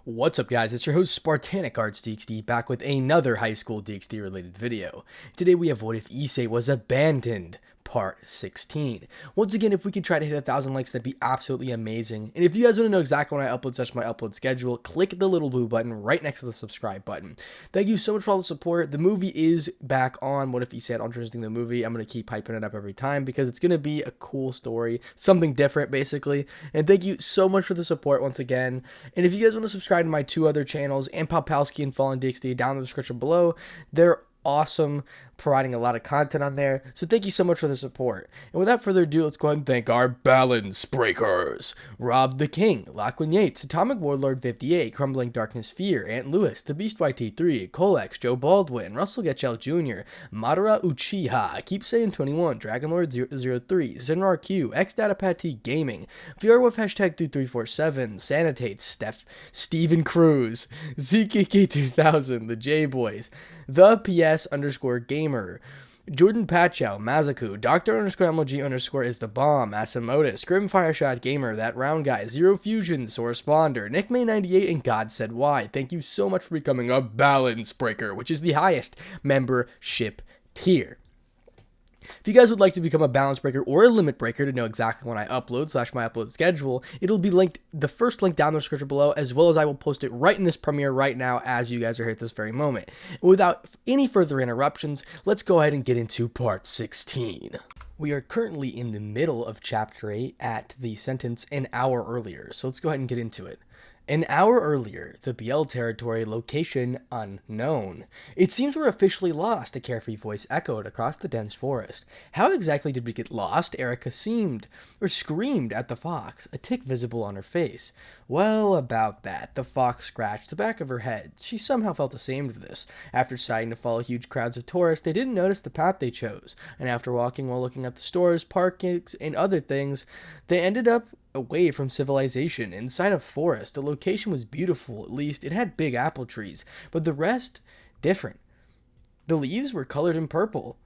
What's up, guys? It's your host Spartanic Arts DxD back with another high school DxD related video. Today we have What If Issei Was Abandoned, part 16. Once again, if we could try to hit 1,000 likes, that'd be absolutely amazing. And if you guys want to know exactly when I upload, such my upload schedule, click the little blue button right next to the subscribe button. Thank you so much for all the support. The movie is back on What If Issei Was Abandoned, the movie. I'm going to keep hyping it up every time because it's going to be a cool story, something different basically. And thank you so much for the support once again. And if you guys want to subscribe to my two other channels, and Popowski and Fallen DxD, down in the description below, they're awesome, providing a lot of content on there, so thank you so much for the support. And without further ado, let's go ahead and thank our balance breakers: Rob the King, Lachlan Yates, Atomic Warlord 58, Crumbling Darkness Fear, Ant Lewis, The Beast YT3, Colex, Joe Baldwin, Russell Getchell Jr., Madara Uchiha, Keep Saying 21, Dragonlord 003, Zinrar Q, XDataPat Gaming, VRWF hashtag 2347, Sanitate, Steven Cruz, ZKK 2000, The J Boys, The PS _ Gamer, Jordan Pachow, Mazaku, Dr. _MLG_ is the bomb, Asimodus, Grimfire Shot Gamer, That Round Guy, Zero Fusion, Responder, Nick May 98, and God Said Why. Thank you so much for becoming a balance breaker, which is the highest membership tier. If you guys would like to become a balance breaker or a limit breaker to know exactly when I upload / my upload schedule, it'll be linked, the first link down in the description below, as well as I will post it right in this premiere right now as you guys are here at this very moment. Without any further interruptions, let's go ahead and get into part 16. We are currently in the middle of chapter 8 at the sentence "an hour earlier," so let's go ahead and get into it. An hour earlier, the BL territory, location unknown. It seems we're officially lost, a carefree voice echoed across the dense forest. How exactly did we get lost? Erica screamed at the fox, a tick visible on her face. Well, about that. The fox scratched the back of her head. She somehow felt ashamed of this. After deciding to follow huge crowds of tourists, they didn't notice the path they chose. And after walking while looking at the stores, parkings, and other things, they ended up away from civilization, inside a forest. The location was beautiful, at least. It had big apple trees, but the rest, different. The leaves were colored in purple.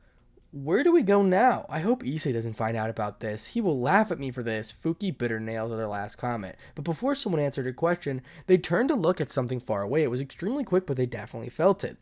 Where do we go now? I hope Issei doesn't find out about this. He will laugh at me for this. Fuki bitter nails are their last comment. But before someone answered her question, they turned to look at something far away. It was extremely quick, but they definitely felt it.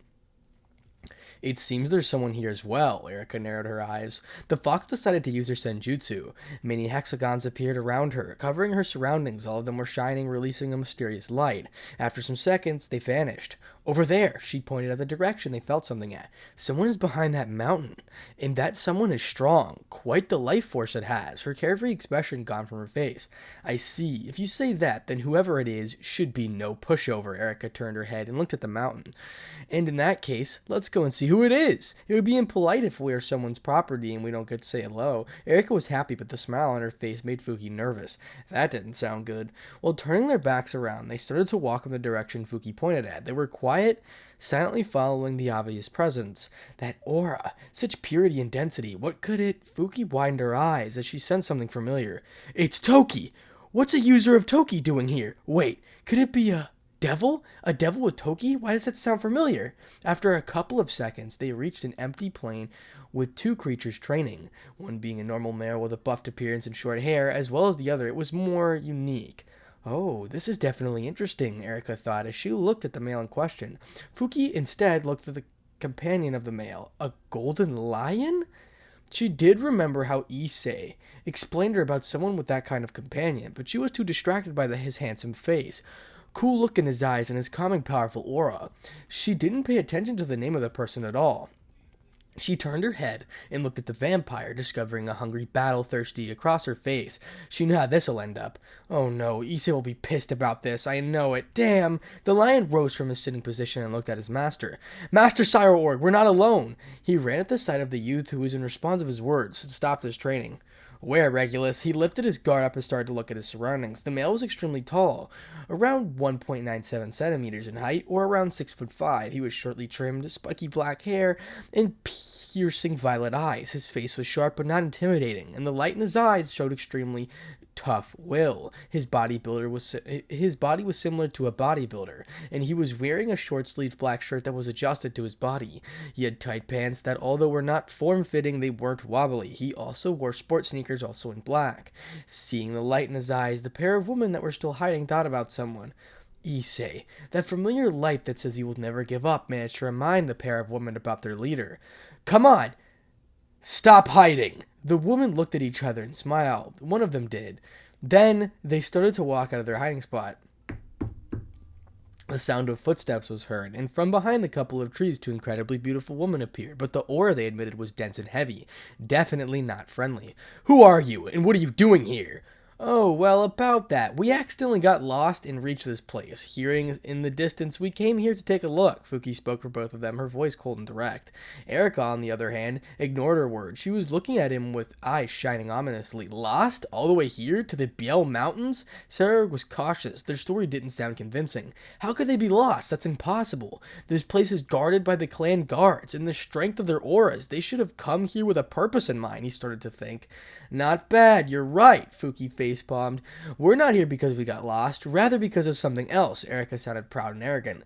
It seems there's someone here as well, Erica narrowed her eyes. The fox decided to use her senjutsu. Many hexagons appeared around her, covering her surroundings. All of them were shining, releasing a mysterious light. After some seconds, they vanished. Over there, she pointed at the direction they felt something at. Someone is behind that mountain, and that someone is strong. Quite the life force it has. Her carefree expression gone from her face. I see. If you say that, then whoever it is should be no pushover. Erica turned her head and looked at the mountain. And in that case, let's go and see who it is. It would be impolite if we are someone's property and we don't get to say hello. Erica was happy, but the smile on her face made Fuki nervous. That didn't sound good. While turning their backs around, they started to walk in the direction Fuki pointed at. They were quiet, silently following the obvious presence. That aura, such purity and density. What could it? Fuki widened her eyes as she sensed something familiar. It's Toki! What's a user of Toki doing here? Wait, could it be a devil? A devil with Toki? Why does that sound familiar? After a couple of seconds, they reached an empty plain with two creatures training, one being a normal male with a buffed appearance and short hair, as well as the other. It was more unique. Oh, this is definitely interesting, Erica thought as she looked at the male in question. Fuki instead looked at the companion of the male. A golden lion? She did remember how Issei explained to her about someone with that kind of companion, but she was too distracted by his handsome face, cool look in his eyes, and his calming, powerful aura. She didn't pay attention to the name of the person at all. She turned her head and looked at the vampire, discovering a hungry battle-thirsty across her face. She knew how this'll end up. Oh no, Issei will be pissed about this. I know it. Damn! The lion rose from his sitting position and looked at his master. Master Sire Org, we're not alone! He ran at the sight of the youth who was in response of his words had stopped his training. Where, Regulus? He lifted his guard up and started to look at his surroundings. The male was extremely tall, around 1.97 centimeters in height, or around 6'5". He was shortly trimmed, spiky black hair, and piercing violet eyes. His face was sharp but not intimidating, and the light in his eyes showed extremely tough will. His body was similar to a bodybuilder, and he was wearing a short-sleeved black shirt that was adjusted to his body. He had tight pants that, although were not form-fitting, they weren't wobbly. He also wore sports sneakers, also in black. Seeing the light in his eyes, the pair of women that were still hiding thought about someone. Issei, that familiar light that says he will never give up, managed to remind the pair of women about their leader. Come on! Stop hiding! The women looked at each other and smiled. One of them did. Then they started to walk out of their hiding spot. The sound of footsteps was heard, and from behind the couple of trees two incredibly beautiful women appeared, but the aura they admitted was dense and heavy. Definitely not friendly. Who are you, and what are you doing here? Oh, well, about that. We accidentally got lost and reached this place. Hearing in the distance, we came here to take a look. Fuki spoke for both of them, her voice cold and direct. Erika, on the other hand, ignored her words. She was looking at him with eyes shining ominously. Lost? All the way here? To the Biel Mountains? Sarah was cautious. Their story didn't sound convincing. How could they be lost? That's impossible. This place is guarded by the clan guards, and the strength of their auras. They should have come here with a purpose in mind, he started to think. Not bad, you're right, Fuki facepalmed. We're not here because we got lost, rather because of something else. Erika sounded proud and arrogant.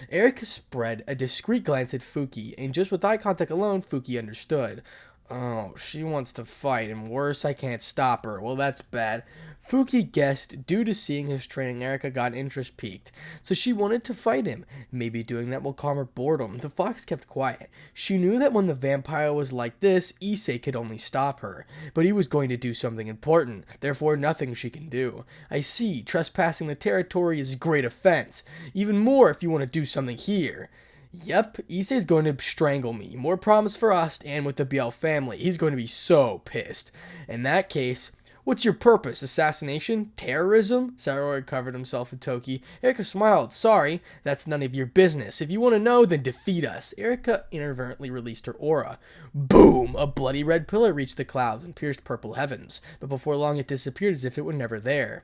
Erika spread a discreet glance at Fuki, and just with eye contact alone, Fuki understood. Oh, she wants to fight, and worse, I can't stop her. Well, that's bad. Fuki guessed due to seeing his training, Erika got interest piqued, so she wanted to fight him. Maybe doing that will calm her boredom. The fox kept quiet. She knew that when the vampire was like this, Issei could only stop her. But he was going to do something important, therefore nothing she can do. I see, trespassing the territory is a great offense. Even more if you want to do something here. Yep, Issei's going to strangle me. More problems for us and with the Biel family. He's going to be so pissed. In that case, what's your purpose? Assassination? Terrorism? Saruoya covered himself in Toki. Erika smiled. Sorry, that's none of your business. If you want to know, then defeat us. Erika inadvertently released her aura. Boom! A bloody red pillar reached the clouds and pierced purple heavens. But before long it disappeared as if it were never there.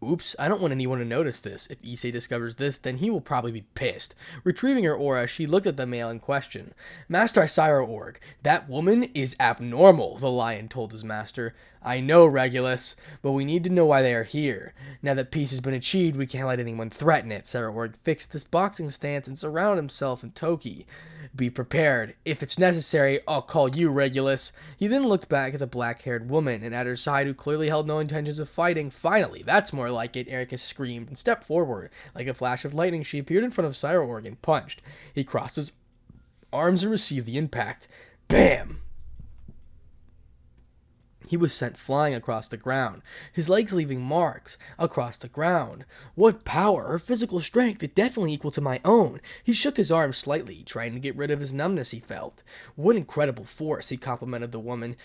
Oops, I don't want anyone to notice this. If Issei discovers this, then he will probably be pissed. Retrieving her aura, she looked at the male in question. Master Saruoya, that woman is abnormal, the lion told his master. I know, Regulus, but we need to know why they are here. Now that peace has been achieved, we can't let anyone threaten it. Saruoya fixed this boxing stance and surrounded himself in Toki. Be prepared. If it's necessary, I'll call you, Regulus. He then looked back at the black-haired woman and at her side, who clearly held no intentions of fighting. Finally, that's more like it, Erika screamed and stepped forward. Like a flash of lightning, she appeared in front of Saruoya and punched. He crossed his arms and received the impact. Bam! He was sent flying across the ground, his legs leaving marks across the ground. What power! Her physical strength is definitely equal to my own. He shook his arm slightly, trying to get rid of his numbness he felt. What incredible force, he complimented the woman.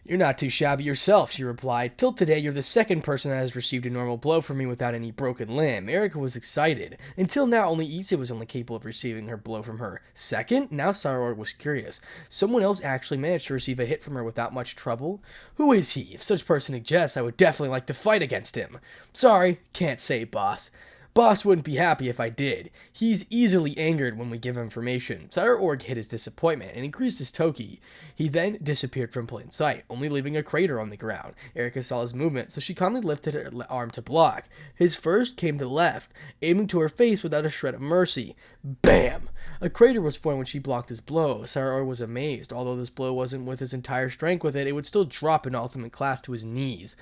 You're not too shabby yourself, she replied. Till today, you're the second person that has received a normal blow from me without any broken limb. Erika was excited. Until now, only Issei was only capable of receiving her blow from her. Second? Now Saruoya was curious. Someone else actually managed to receive a hit from her without much trouble? Who is he? If such person exists, I would definitely like to fight against him. Sorry, can't say, boss. Boss wouldn't be happy if I did. He's easily angered when we give information. Saruoya hid his disappointment and increased his Toki. He then disappeared from plain sight, only leaving a crater on the ground. Erika saw his movement, so she calmly lifted her arm to block. His first came to the left, aiming to her face without a shred of mercy. Bam! A crater was formed when she blocked his blow. Saruoya was amazed. Although this blow wasn't with his entire strength with it, it would still drop an ultimate class to his knees.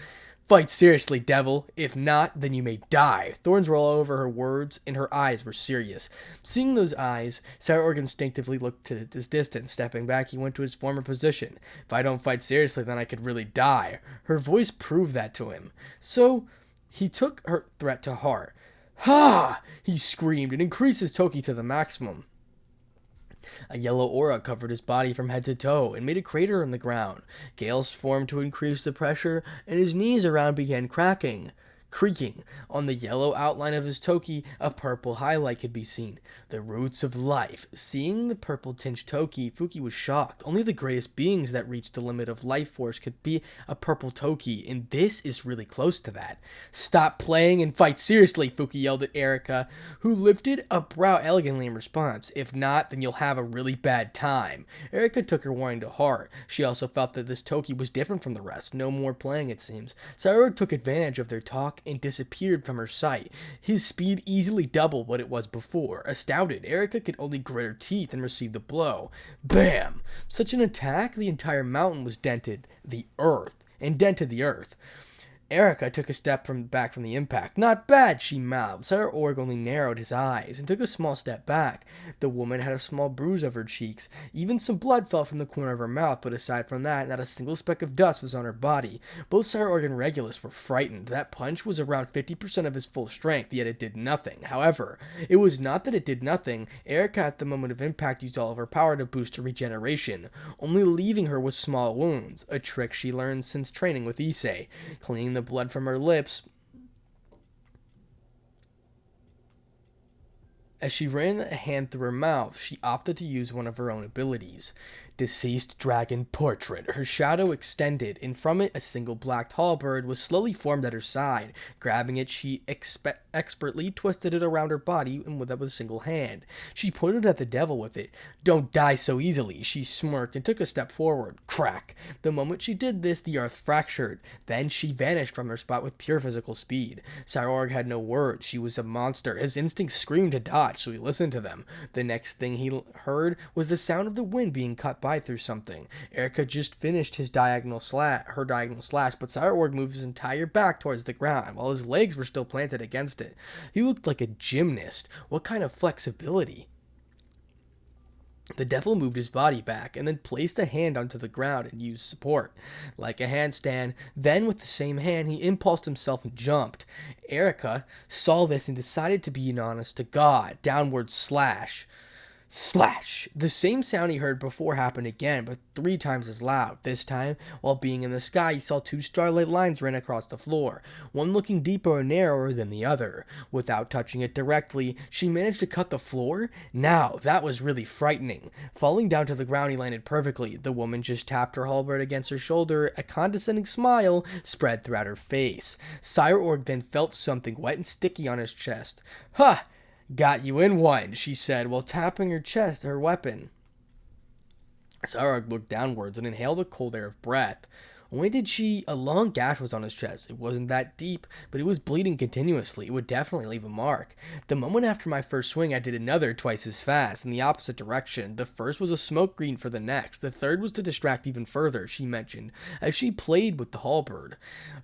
Fight seriously, devil. If not, then you may die. Thorns were all over her words, and her eyes were serious. Seeing those eyes, Saruoya instinctively looked to his distance. Stepping back, he went to his former position. If I don't fight seriously, then I could really die. Her voice proved that to him. So, he took her threat to heart. Ha! He screamed and increased his Toki to the maximum. A yellow aura covered his body from head to toe and made a crater in the ground. Gales formed to increase the pressure, and his knees around began creaking. On the yellow outline of his Toki, a purple highlight could be seen. The roots of life. Seeing the purple-tinged Toki, Fuki was shocked. Only the greatest beings that reached the limit of life force could be a purple Toki, and this is really close to that. Stop playing and fight seriously, Fuki yelled at Erika, who lifted a brow elegantly in response. If not, then you'll have a really bad time. Erika took her warning to heart. She also felt that this Toki was different from the rest. No more playing, it seems. Saruoya took advantage of their talk and disappeared from her sight. His speed easily doubled what it was before. Astounded, Erika could only grit her teeth and receive the blow. Bam! Such an attack, the entire mountain was dented the earth. Erica took a step back from the impact. "Not bad," she mouthed. Sarah Org only narrowed his eyes and took a small step back. The woman had a small bruise over her cheeks. Even some blood fell from the corner of her mouth, but aside from that, not a single speck of dust was on her body. Both Sarah Org and Regulus were frightened. That punch was around 50% of his full strength, yet it did nothing. However, it was not that it did nothing. Erica, at the moment of impact, used all of her power to boost her regeneration, only leaving her with small wounds, a trick she learned since training with Issei. Cleaning the blood from her lips, as she ran a hand through her mouth, she opted to use one of her own abilities. Deceased Dragon Portrait. Her shadow extended, and from it a single black halberd was slowly formed at her side. Grabbing it, she expertly twisted it around her body and with a single hand. She pointed at the devil with it. "Don't die so easily," she smirked and took a step forward. Crack! The moment she did this, the earth fractured. Then she vanished from her spot with pure physical speed. Cyborg had no words. She was a monster. His instincts screamed to dodge, so he listened to them. The next thing he heard was the sound of the wind being cut by through something. Erica just finished her diagonal slash, but Cyborg moved his entire back towards the ground, while his legs were still planted against it. He looked like a gymnast. What kind of flexibility? The devil moved his body back and then placed a hand onto the ground and used support, like a handstand. Then, with the same hand, he impulsed himself and jumped. Erica saw this and decided to be an honest-to-God downward slash. Slash! The same sound he heard before happened again, but 3 times as loud. This time, while being in the sky, he saw 2 starlight lines run across the floor, one looking deeper and narrower than the other. Without touching it directly, she managed to cut the floor? Now, that was really frightening. Falling down to the ground, he landed perfectly. The woman just tapped her halberd against her shoulder. A condescending smile spread throughout her face. Cyborg then felt something wet and sticky on his chest. "Ha! Got you in one," she said, while tapping her chest, her weapon. Sarah looked downwards and inhaled a cold air of breath. A long gash was on his chest. It wasn't that deep, but it was bleeding continuously. It would definitely leave a mark. The moment after my first swing, I did another twice as fast, in the opposite direction. The first was a smoke green for the next. The third was to distract even further, she mentioned, as she played with the halberd.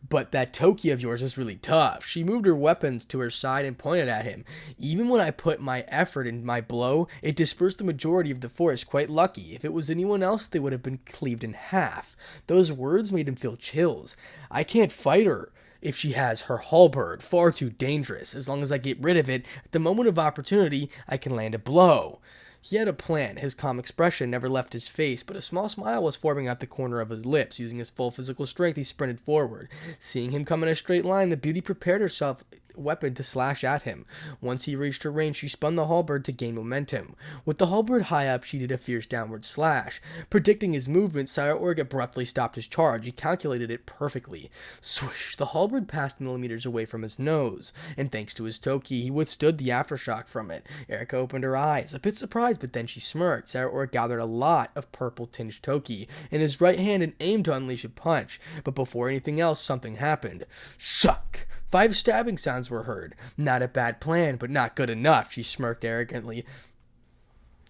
"But that Toki of yours is really tough." She moved her weapons to her side and pointed at him. "Even when I put my effort in my blow, it dispersed the majority of the force. Quite lucky. If it was anyone else, they would have been cleaved in half." Those words made him feel chills. "I can't fight her if she has her halberd. Far too dangerous. As long as I get rid of it, at the moment of opportunity, I can land a blow." He had a plan. His calm expression never left his face, but a small smile was forming at the corner of his lips. Using his full physical strength, he sprinted forward. Seeing him come in a straight line, the beauty prepared herself weapon to slash at him. Once he reached her range, she spun the halberd to gain momentum. With the halberd high up, she did a fierce downward slash. Predicting his movement, Cyborg abruptly stopped his charge. He calculated it perfectly. Swish! The halberd passed millimeters away from his nose, and thanks to his Toki, he withstood the aftershock from it. Erica opened her eyes, a bit surprised, but then she smirked. Cyborg gathered a lot of purple-tinged Toki in his right hand and aimed to unleash a punch, but before anything else, something happened. Shuck! 5 stabbing sounds were heard. "Not a bad plan, but not good enough," she smirked arrogantly.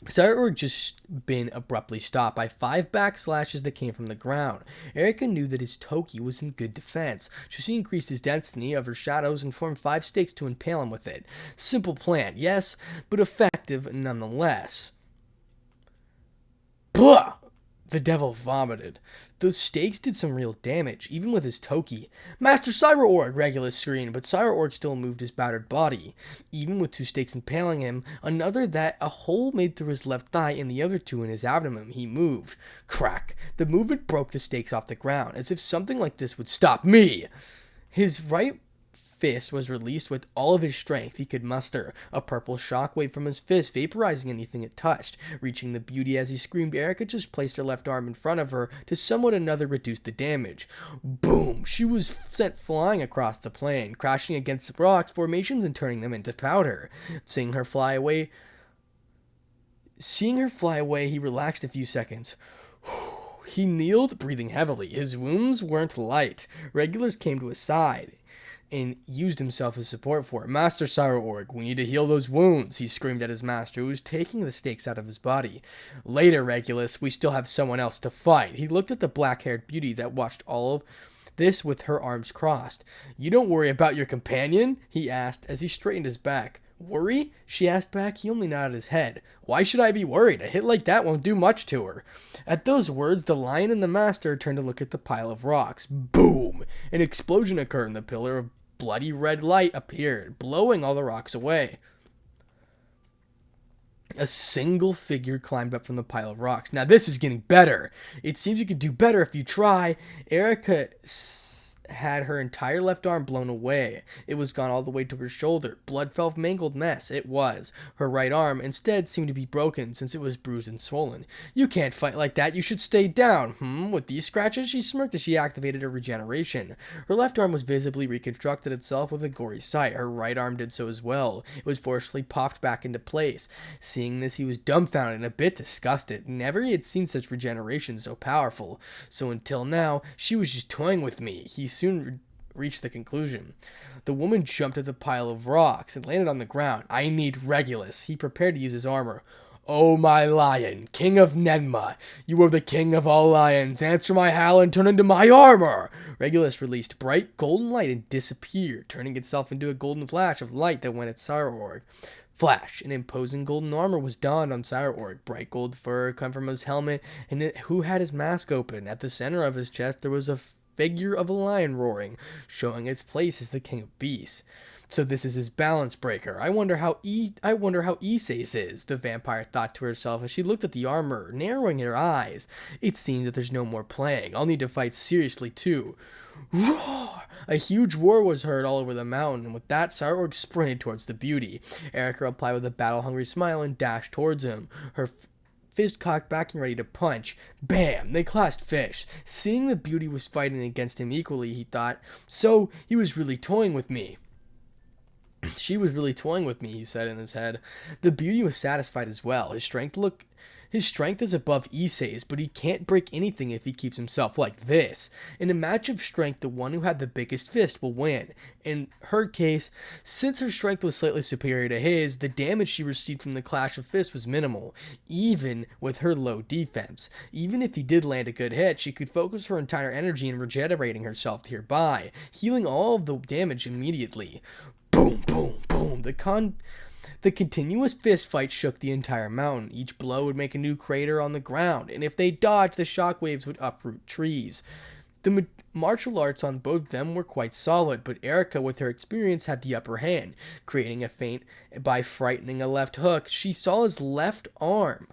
Cyborg just been abruptly stopped by 5 backslashes that came from the ground. Erica knew that his Toki was in good defense, so she increased his density of her shadows and formed 5 stakes to impale him with it. Simple plan, yes, but effective nonetheless. Blah! The devil vomited. Those stakes did some real damage, even with his Toki. "Master Cyborg!" Regulus screamed, but Cyborg still moved his battered body. Even with 2 stakes impaling him, another that a hole made through his left thigh and the other 2 in his abdomen, he moved. Crack! The movement broke the stakes off the ground, as if something like this would stop me. His right fist was released with all of his strength he could muster. A purple shockwave from his fist, vaporizing anything it touched. Reaching the beauty as he screamed, Erica just placed her left arm in front of her to somewhat another reduce the damage. Boom! She was sent flying across the plane, crashing against the rocks formations and turning them into powder. Seeing her fly away, he relaxed a few seconds. He kneeled, breathing heavily. His wounds weren't light. Regulars came to his side and used himself as support for it. "Master Cyborg, we need to heal those wounds," he screamed at his master, who was taking the stakes out of his body. "Later, Regulus, we still have someone else to fight." He looked at the black-haired beauty that watched all of this with her arms crossed. "You don't worry about your companion?" he asked as he straightened his back. "Worry?" she asked back. He only nodded his head. "Why should I be worried? A hit like that won't do much to her." At those words, the lion and the master turned to look at the pile of rocks. Boom! An explosion occurred and the pillar of bloody red light appeared, blowing all the rocks away. A single figure climbed up from the pile of rocks. Now this is getting better. It seems you could do better if you try. Erica had her entire left arm blown away. It was gone all the way to her shoulder. Blood fell mangled mess. It was. Her right arm instead seemed to be broken since it was bruised and swollen. "You can't fight like that. You should stay down." With these scratches? She smirked as she activated her regeneration. Her left arm was visibly reconstructed itself with a gory sight. Her right arm did so as well. It was forcefully popped back into place. Seeing this, he was dumbfounded and a bit disgusted. Never he had seen such regeneration so powerful. So until now, she was just toying with me. He soon reached the conclusion. The woman jumped at the pile of rocks and landed on the ground. "I need Regulus." He prepared to use his armor. "Oh, my lion, king of Nenma, you are the king of all lions. Answer my howl and turn into my armor." Regulus released bright golden light and disappeared, turning itself into a golden flash of light that went at Sauerorg. Flash, an imposing golden armor was donned on Sauerorg. Bright gold fur come from his helmet, and who had his mask open. At the center of his chest there was a figure of a lion roaring, showing its place as the king of beasts. "So this is his balance breaker. I wonder how Issei's is," the vampire thought to herself as she looked at the armor, narrowing her eyes. "It seems that there's no more playing. I'll need to fight seriously too." Roar! A huge roar was heard all over the mountain, and with that, Sauerorg sprinted towards the beauty. Erica replied with a battle-hungry smile and dashed towards him, her fist cocked back and ready to punch. Bam! They clashed fists. Seeing the beauty was fighting against him equally, he thought, "So he was really toying with me." "She was really toying with me," he said in his head. The beauty was satisfied as well. His strength is above Issei's, but he can't break anything if he keeps himself like this. In a match of strength, the one who had the biggest fist will win. In her case, since her strength was slightly superior to his, the damage she received from the clash of fists was minimal, even with her low defense. Even if he did land a good hit, she could focus her entire energy in regenerating herself nearby, healing all of the damage immediately. Boom, boom, boom. The continuous fist fight shook the entire mountain. Each blow would make a new crater on the ground, and if they dodged, the shockwaves would uproot trees. The martial arts on both of them were quite solid, but Erica, with her experience, had the upper hand. Creating a feint by frightening a left hook, she saw his left arm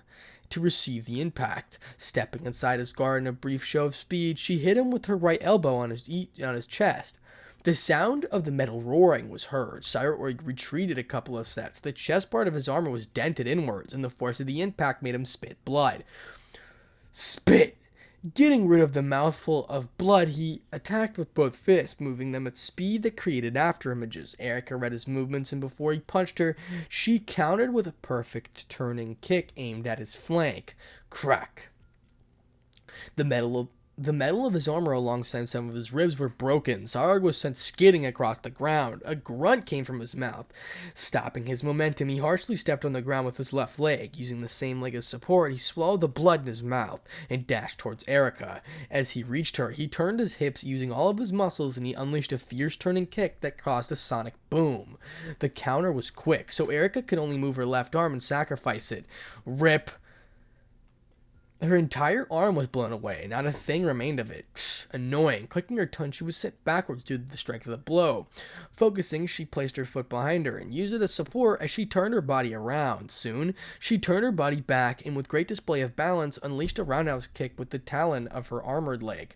to receive the impact. Stepping inside his guard in a brief show of speed, she hit him with her right elbow on his chest. The sound of the metal roaring was heard. Sauerorg retreated a couple of steps. The chest part of his armor was dented inwards, and the force of the impact made him spit blood. Spit! Getting rid of the mouthful of blood, he attacked with both fists, moving them at speed that created after images. Erica read his movements, and before he punched her, she countered with a perfect turning kick aimed at his flank. Crack! The metal of his armor alongside some of his ribs were broken. Sauerorg was sent skidding across the ground. A grunt came from his mouth. Stopping his momentum, he harshly stepped on the ground with his left leg. Using the same leg as support, he swallowed the blood in his mouth and dashed towards Erica. As he reached her, he turned his hips using all of his muscles, and he unleashed a fierce turning kick that caused a sonic boom. The counter was quick, so Erica could only move her left arm and sacrifice it. Rip! Her entire arm was blown away. Not a thing remained of it. Annoying. Clicking her tongue, she was sent backwards due to the strength of the blow. Focusing, she placed her foot behind her and used it as support as she turned her body around. Soon, she turned her body back and with great display of balance, unleashed a roundhouse kick with the talon of her armored leg.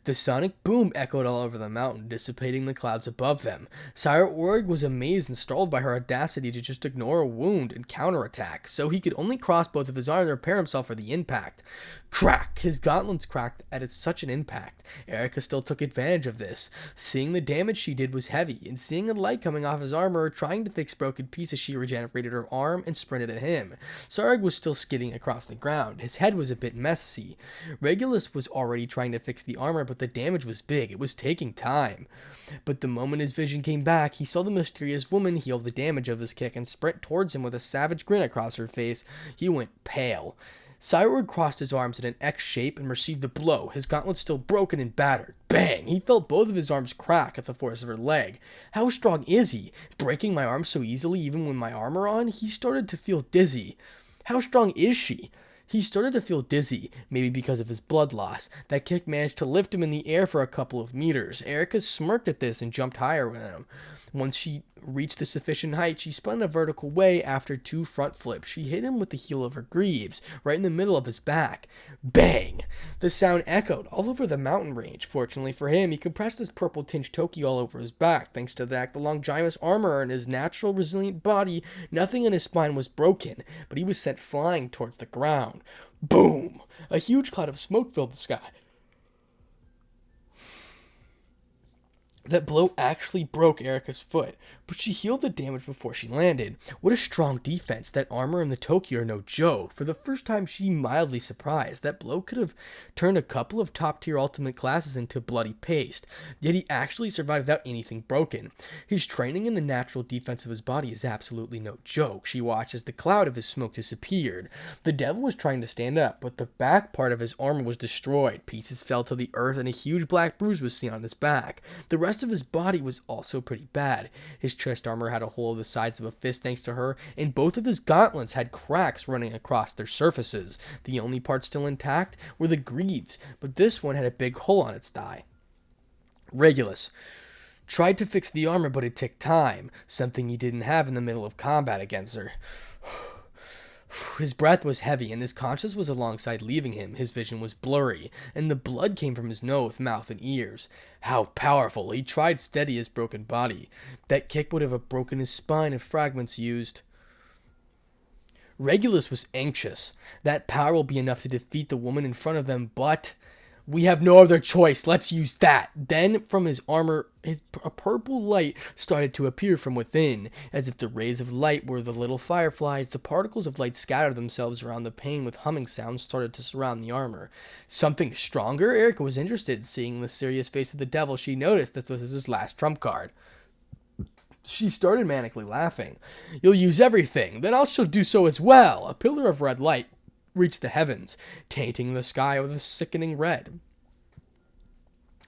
The sonic boom echoed all over the mountain, dissipating the clouds above them. Sauerorg was amazed and startled by her audacity to just ignore a wound and counterattack, so he could only cross both of his arms and prepare himself for the impact. Crack! His gauntlets cracked at such an impact. Erica still took advantage of this. Seeing the damage she did was heavy, and seeing a light coming off his armor, trying to fix broken pieces, she regenerated her arm and sprinted at him. Sauerorg was still skidding across the ground. His head was a bit messy. Regulus was already trying to fix the armor, but the damage was big. It was taking time. But the moment his vision came back, he saw the mysterious woman heal the damage of his kick and sprint towards him with a savage grin across her face. He went pale. Cyborg crossed his arms in an X shape and received the blow, his gauntlet still broken and battered. Bang! He felt both of his arms crack at the force of her leg. How strong is he? Breaking my arm so easily even with my armor on? He started to feel dizzy. How strong is she? He started to feel dizzy, maybe because of his blood loss. That kick managed to lift him in the air for a couple of meters. Erica smirked at this and jumped higher with him. Once she reached the sufficient height, she spun a vertical way after 2 front flips. She hit him with the heel of her greaves, right in the middle of his back. Bang! The sound echoed all over the mountain range. Fortunately for him, he compressed his purple-tinged toki all over his back. Thanks to that, the Longinus armor and his natural resilient body, nothing in his spine was broken, but he was sent flying towards the ground. Boom! A huge cloud of smoke filled the sky. That blow actually broke Erica's foot, but she healed the damage before she landed. What a strong defense. That armor and the toki are no joke. For the first time, she mildly surprised. That blow could have turned a couple of top-tier ultimate classes into bloody paste, yet he actually survived without anything broken. His training in the natural defense of his body is absolutely no joke. She watched as the cloud of his smoke disappeared. The devil was trying to stand up, but the back part of his armor was destroyed. Pieces fell to the earth, and a huge black bruise was seen on his back. The rest of his body was also pretty bad. His chest armor had a hole the size of a fist thanks to her, and both of his gauntlets had cracks running across their surfaces. The only part still intact were the greaves, but this one had a big hole on its thigh. Regulus tried to fix the armor, but it took time, something he didn't have in the middle of combat against her. His breath was heavy, and his conscience was alongside leaving him. His vision was blurry, and the blood came from his nose, mouth, and ears. How powerful! He tried to steady his broken body. That kick would have broken his spine if fragments used. Regulus was anxious. That power will be enough to defeat the woman in front of them, but we have no other choice. Let's use that. Then, from his armor, a purple light started to appear from within. As if the rays of light were the little fireflies, the particles of light scattered themselves around the pane with humming sounds started to surround the armor. Something stronger? Erica was interested. Seeing the serious face of the devil, she noticed this was his last trump card. She started manically laughing. You'll use everything. Then I shall do so as well. A pillar of red light reached the heavens, tainting the sky with a sickening red.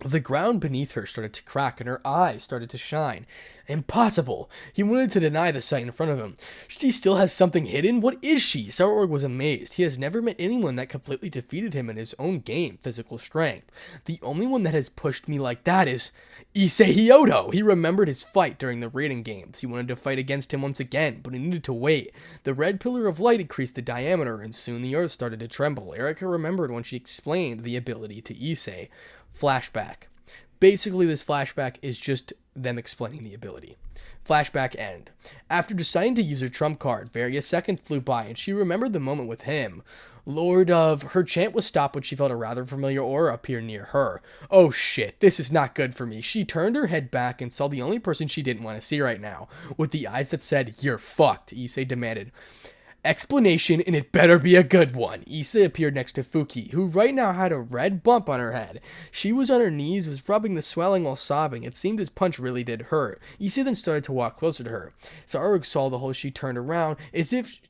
The ground beneath her started to crack, and her eyes started to shine. Impossible! He wanted to deny the sight in front of him. She still has something hidden? What is she? Cyborg was amazed. He has never met anyone that completely defeated him in his own game, physical strength. The only one that has pushed me like that is Issei. He remembered his fight during the raiding games. He wanted to fight against him once again, but he needed to wait. The red pillar of light increased the diameter, and soon the earth started to tremble. Erica remembered when she explained the ability to Issei. Flashback. Basically, this flashback is just them explaining the ability. Flashback end. After deciding to use her trump card, various seconds flew by, and she remembered the moment with him. Lord of... Her chant was stopped when she felt a rather familiar aura appear near her. Oh shit, this is not good for me. She turned her head back and saw the only person she didn't want to see right now. With the eyes that said, "You're fucked," Issei demanded. Explanation, and it better be a good one. Issei appeared next to Fuki, who right now had a red bump on her head. She was on her knees, was rubbing the swelling while sobbing. It seemed his punch really did hurt. Issei then started to walk closer to her. Cyborg saw the hole. She turned around, as if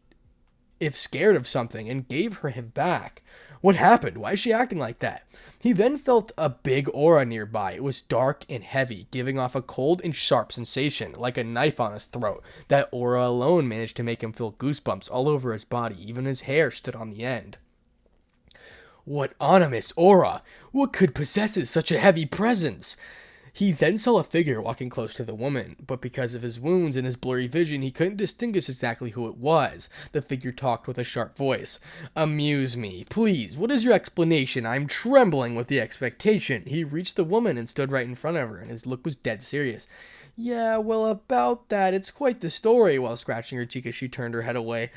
scared of something, and gave her him back. What happened? Why is she acting like that? He then felt a big aura nearby. It was dark and heavy, giving off a cold and sharp sensation, like a knife on his throat. That aura alone managed to make him feel goosebumps all over his body. Even his hair stood on the end. What ominous aura! What could possesses such a heavy presence? He then saw a figure walking close to the woman, but because of his wounds and his blurry vision, he couldn't distinguish exactly who it was. The figure talked with a sharp voice. Amuse me, please. What is your explanation? I'm trembling with the expectation. He reached the woman and stood right in front of her, and his look was dead serious. Yeah, well, about that, it's quite the story. While scratching her cheek as she turned her head away.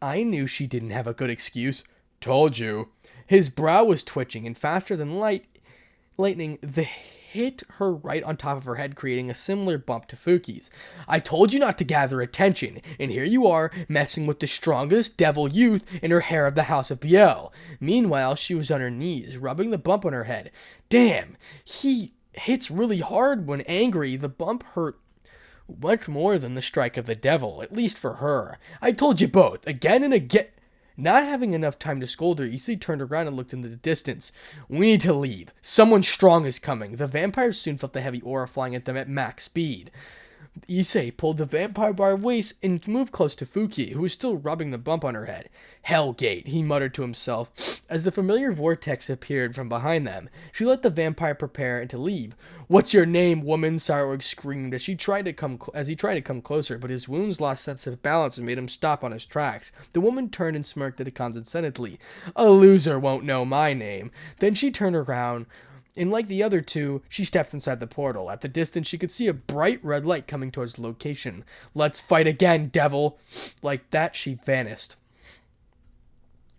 I knew she didn't have a good excuse. Told you. His brow was twitching, and faster than lightning, the hit her right on top of her head, creating a similar bump to Fuki's. I told you not to gather attention, and here you are, messing with the strongest devil youth in her hair of the House of Biel. Meanwhile, she was on her knees, rubbing the bump on her head. Damn, he hits really hard when angry. The bump hurt much more than the strike of the devil, at least for her. I told you both, again and again. Not having enough time to scold her, Issei turned around and looked into the distance. We need to leave. Someone strong is coming. The vampires soon felt the heavy aura flying at them at max speed. Issei pulled the vampire by her waist and moved close to Fuki, who was still rubbing the bump on her head. Hellgate, he muttered to himself, as the familiar vortex appeared from behind them. She let the vampire prepare to leave. What's your name, woman? Cyborg screamed as he tried to come closer, but his wounds lost sense of balance and made him stop on his tracks. The woman turned and smirked at him condescendingly. A loser won't know my name. Then she turned around, and like the other two, she stepped inside the portal. At the distance, she could see a bright red light coming towards the location. Let's fight again, devil! Like that, she vanished.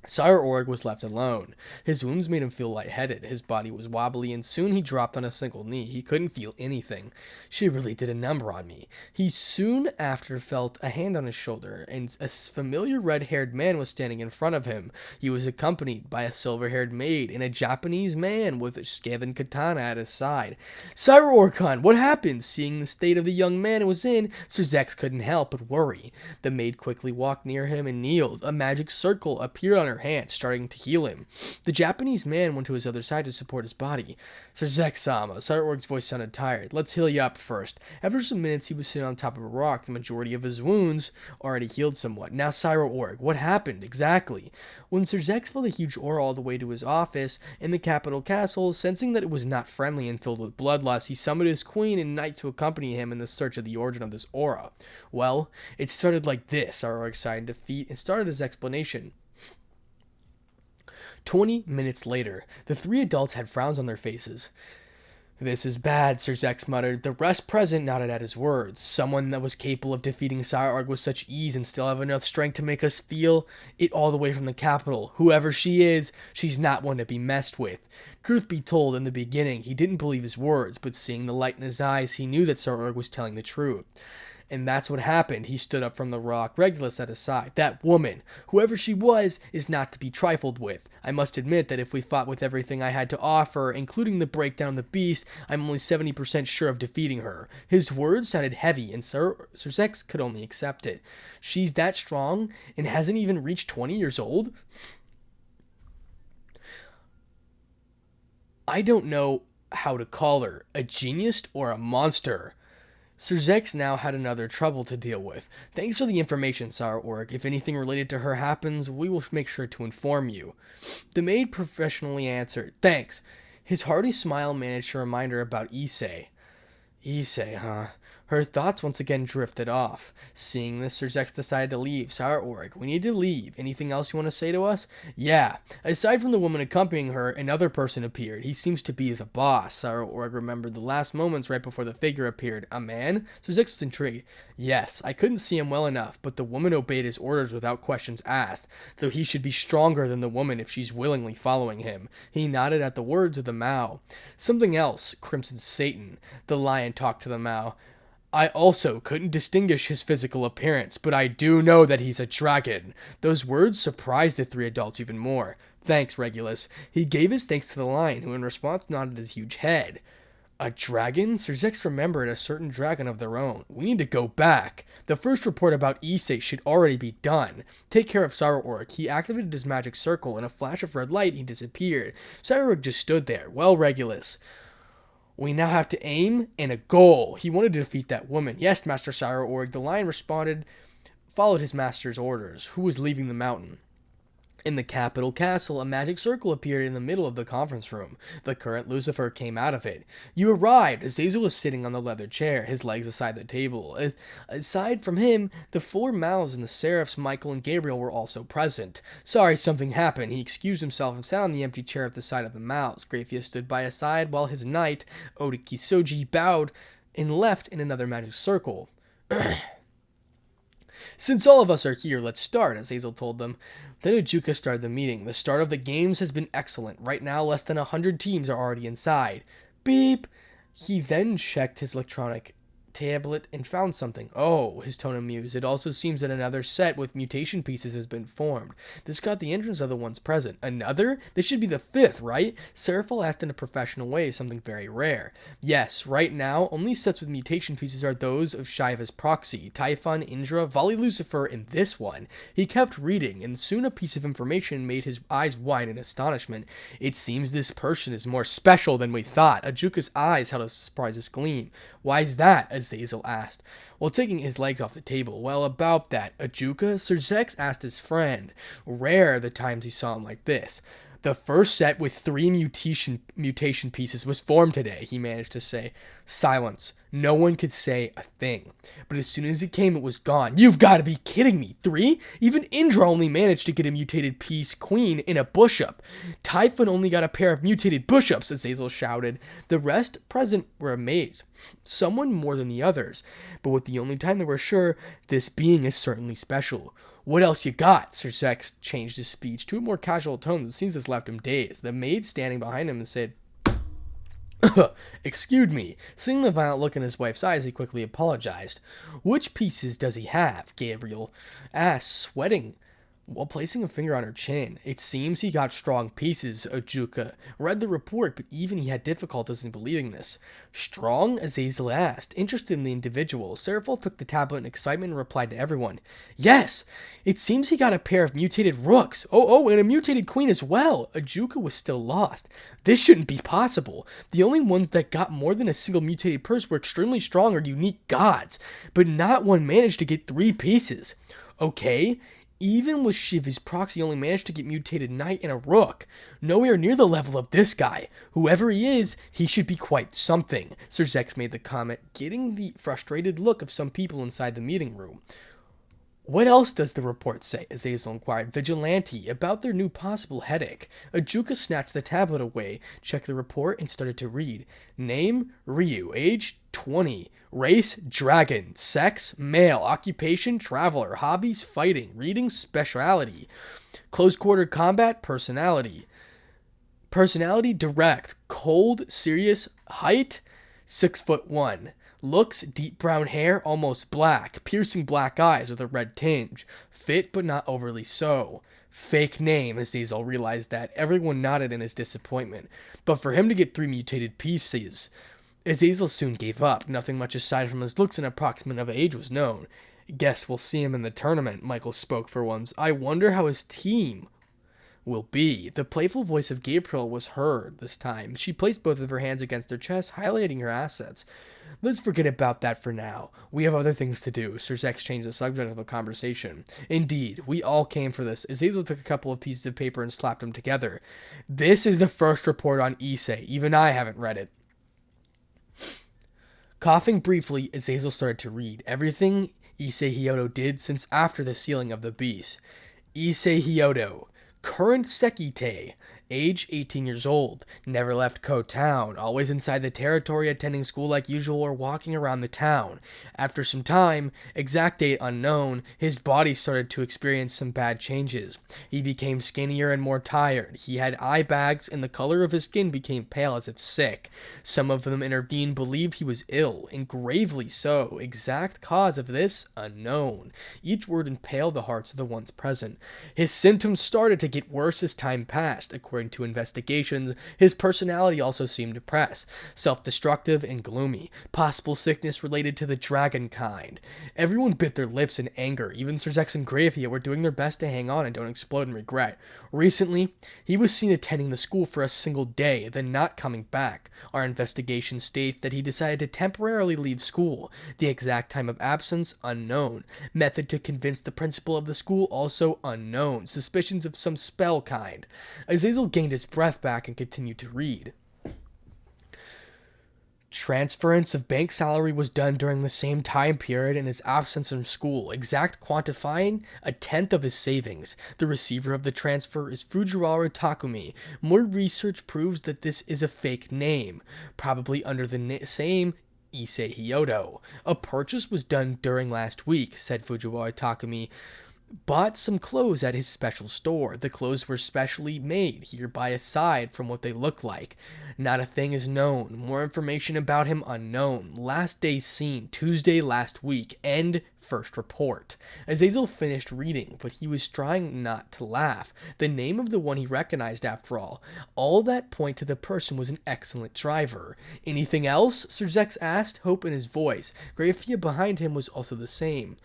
Sire Org was left alone. His wounds made him feel lightheaded. His body was wobbly, and soon he dropped on a single knee. He couldn't feel anything. She really did a number on me. He soon after felt a hand on his shoulder, and a familiar red-haired man was standing in front of him. He was accompanied by a silver-haired maid and a Japanese man with a scaven katana at his side. Sire Orkan, what happened? Seeing the state of the young man it was in, Sir Zex couldn't help but worry. The maid quickly walked near him and kneeled. A magic circle appeared on her hand, starting to heal him. The Japanese man went to his other side to support his body. Sir Zex-sama, Sire Org's voice sounded tired. Let's heal you up first. After some minutes, he was sitting on top of a rock. The majority of his wounds already healed somewhat. Now, Sire Org, what happened exactly? When Sir Zex felt a huge aura all the way to his office in the capital castle, sensing that it was not friendly and filled with bloodlust, he summoned his queen and knight to accompany him in the search of the origin of this aura. Well, it started like this, Sire Org sighed in defeat and started his explanation. 20 minutes later, the three adults had frowns on their faces. This is bad, Sir Zex muttered. The rest present nodded at his words. Someone that was capable of defeating Sire Org with such ease and still have enough strength to make us feel it all the way from the capital. Whoever she is, she's not one to be messed with. Truth be told, in the beginning, he didn't believe his words, but seeing the light in his eyes, he knew that Sire Org was telling the truth. And that's what happened. He stood up from the rock, Regulus at his side. That woman, whoever she was, is not to be trifled with. I must admit that if we fought with everything I had to offer, including the breakdown of the beast, I'm only 70% sure of defeating her. His words sounded heavy, and Sir Zex could only accept it. She's that strong, and hasn't even reached 20 years old? I don't know how to call her. A genius or a monster? Sir Zex now had another trouble to deal with. Thanks for the information, Sire Org. If anything related to her happens, we will make sure to inform you. The maid professionally answered, Thanks. His hearty smile managed to remind her about Issei. Issei, huh? Her thoughts once again drifted off. Seeing this, Sir Zex decided to leave. Sire Org, we need to leave. Anything else you want to say to us? Yeah. Aside from the woman accompanying her, another person appeared. He seems to be the boss. Sire Org remembered the last moments right before the figure appeared. A man? Sir Zex was intrigued. Yes, I couldn't see him well enough, but the woman obeyed his orders without questions asked, so he should be stronger than the woman if she's willingly following him. He nodded at the words of the Mao. Something else, Crimson Satan. The lion talked to the Mao. I also couldn't distinguish his physical appearance, but I do know that he's a dragon. Those words surprised the three adults even more. Thanks, Regulus. He gave his thanks to the lion, who in response nodded his huge head. A dragon? Sir Zex remembered a certain dragon of their own. We need to go back. The first report about Issei should already be done. Take care of Sire Org. He activated his magic circle. In a flash of red light, he disappeared. Sire Org just stood there. Well, Regulus. We now have to aim and a goal. He wanted to defeat that woman. Yes, Master Sire Org. The lion responded, followed his master's orders, who was leaving the mountain. In the capital castle, a magic circle appeared in the middle of the conference room. The current Lucifer came out of it. You arrived. Azazel was sitting on the leather chair, his legs aside the table. Aside from him, the four Mouths and the Seraphs, Michael and Gabriel, were also present. Sorry, something happened. He excused himself and sat on the empty chair at the side of the Mouths. Graphius stood by his side while his knight, Odakisoji, bowed and left in another magic circle. Since all of us are here, let's start, Azazel told them. Then Ujuka started the meeting. The start of the games has been excellent. Right now, less than 100 teams are already inside. Beep! He then checked his electronic tablet and found something. Oh, his tone amused. It also seems that another set with mutation pieces has been formed. This got the entrance of the ones present. Another? This should be the fifth, right? Serafel asked in a professional way, something very rare. Yes, right now, only sets with mutation pieces are those of Shiva's proxy, Typhon, Indra, Vali Lucifer, and this one. He kept reading, and soon a piece of information made his eyes wide in astonishment. It seems this person is more special than we thought. Ajuka's eyes held a surprised gleam. Why's that? Azazel asked, while taking his legs off the table. Well, about that, Ajuka, Sir Zex asked his friend. Rare the times he saw him like this. The first set with 3 mutation pieces was formed today, he managed to say. Silence. No one could say a thing. But as soon as it came, it was gone. You've got to be kidding me. 3? Even Indra only managed to get a mutated piece queen in a bush-up. Typhon only got a pair of mutated bush-ups, Azazel shouted. The rest present were amazed. Someone more than the others. But with the only time they were sure, this being is certainly special. What else you got? Sir Zex changed his speech to a more casual tone that seems has left him dazed. The maid standing behind him said, Excuse me. Seeing the violent look in his wife's eyes, he quickly apologized. Which pieces does he have? Gabriel asked, sweating while placing a finger on her chin. It seems he got strong pieces, Ajuka read the report, but even he had difficulties in believing this. Strong? Azazel asked, interested in the individual. Serafel took the tablet in excitement and replied to everyone. Yes! It seems he got a pair of mutated rooks. Oh, and a mutated queen as well. Ajuka was still lost. This shouldn't be possible. The only ones that got more than a single mutated purse were extremely strong or unique gods, but not one managed to get 3 pieces. Okay, even with Shiva's proxy only managed to get mutated knight and a rook. Nowhere near the level of this guy. Whoever he is, he should be quite something. Sir Zex made the comment, getting the frustrated look of some people inside the meeting room. What else does the report say? Azazel inquired. Vigilante, about their new possible headache. Ajuka snatched the tablet away, checked the report, and started to read. Name, Ryu. Age, 20. Race, dragon. Sex, male. Occupation, traveler. Hobbies, fighting. Reading, speciality. Close quarter combat, personality. Personality, direct. Cold, serious. Height, 6'1". Looks, deep brown hair, almost black. Piercing black eyes with a red tinge. Fit, but not overly so. Fake name, Azazel realized that. Everyone nodded in his disappointment. But for him to get 3 mutated pieces, Azazel soon gave up. Nothing much aside from his looks and approximate of age was known. Guess we'll see him in the tournament, Michael spoke for once. I wonder how his team will be. The playful voice of Gabriel was heard this time. She placed both of her hands against her chest, highlighting her assets. Let's forget about that for now. We have other things to do. Sir Zex changed the subject of the conversation. Indeed, we all came for this. Azazel took a couple of pieces of paper and slapped them together. This is the first report on Issei. Even I haven't read it. Coughing briefly, Azazel started to read. Everything Issei Hyodo did since after the sealing of the beast. Issei Hyodo. Current Sekite. Age 18 years old, never left Ko Town, always inside the territory, attending school like usual or walking around the town. After some time, exact date unknown, his body started to experience some bad changes. He became skinnier and more tired. He had eye bags and the color of his skin became pale as if sick. Some of them intervened, believed he was ill, and gravely so. Exact cause of this, unknown. Each word impaled the hearts of the ones present. His symptoms started to get worse as time passed. According to investigations, his personality also seemed depressed, self-destructive, and gloomy. Possible sickness related to the dragon kind. Everyone bit their lips in anger. Even Sir Zex and Gravia were doing their best to hang on and don't explode in regret. Recently, he was seen attending the school for a single day, then not coming back. Our investigation states that he decided to temporarily leave school. The exact time of absence, unknown. Method to convince the principal of the school, also unknown. Suspicions of some spell kind. Azazel gained his breath back and continued to read. Transference of bank salary was done during the same time period in his absence from school, exact quantifying 1/10 of his savings. The receiver of the transfer is Fujiwara Takumi. More research proves that this is a fake name, probably under the same Issei Hyodo. A purchase was done during last week, said Fujiwara Takumi. bought some clothes at his special store. The clothes were specially made, hereby aside from what they look like. Not a thing is known. More information about him unknown. Last day seen, Tuesday last week. End first report. Azazel finished reading, but he was trying not to laugh. The name of the one he recognized after all. All that point to the person was an excellent driver. Anything else? Sir Zex asked, hope in his voice. Graphia behind him was also the same.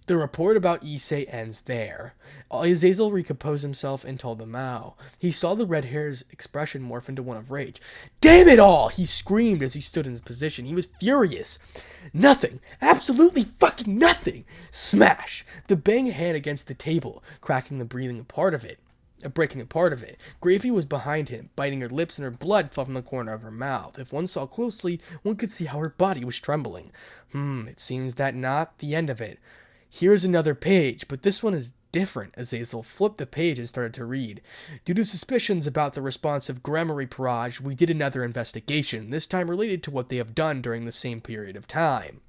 The report about Issei ends there. Azazel recomposed himself and told the Mao. He saw the red hair's expression morph into one of rage. Damn it all! He screamed as he stood in his position. He was furious. Nothing. Absolutely fucking nothing. Smash. The bang hand against the table, cracking the breaking apart of it. Gravy was behind him, biting her lips, and her blood fell from the corner of her mouth. If one saw closely, one could see how her body was trembling. It seems that not the end of it. Here's another page, but this one is different. Azazel flipped the page and started to read. Due to suspicions about the response of Grammary Parage, we did another investigation, this time related to what they have done during the same period of time.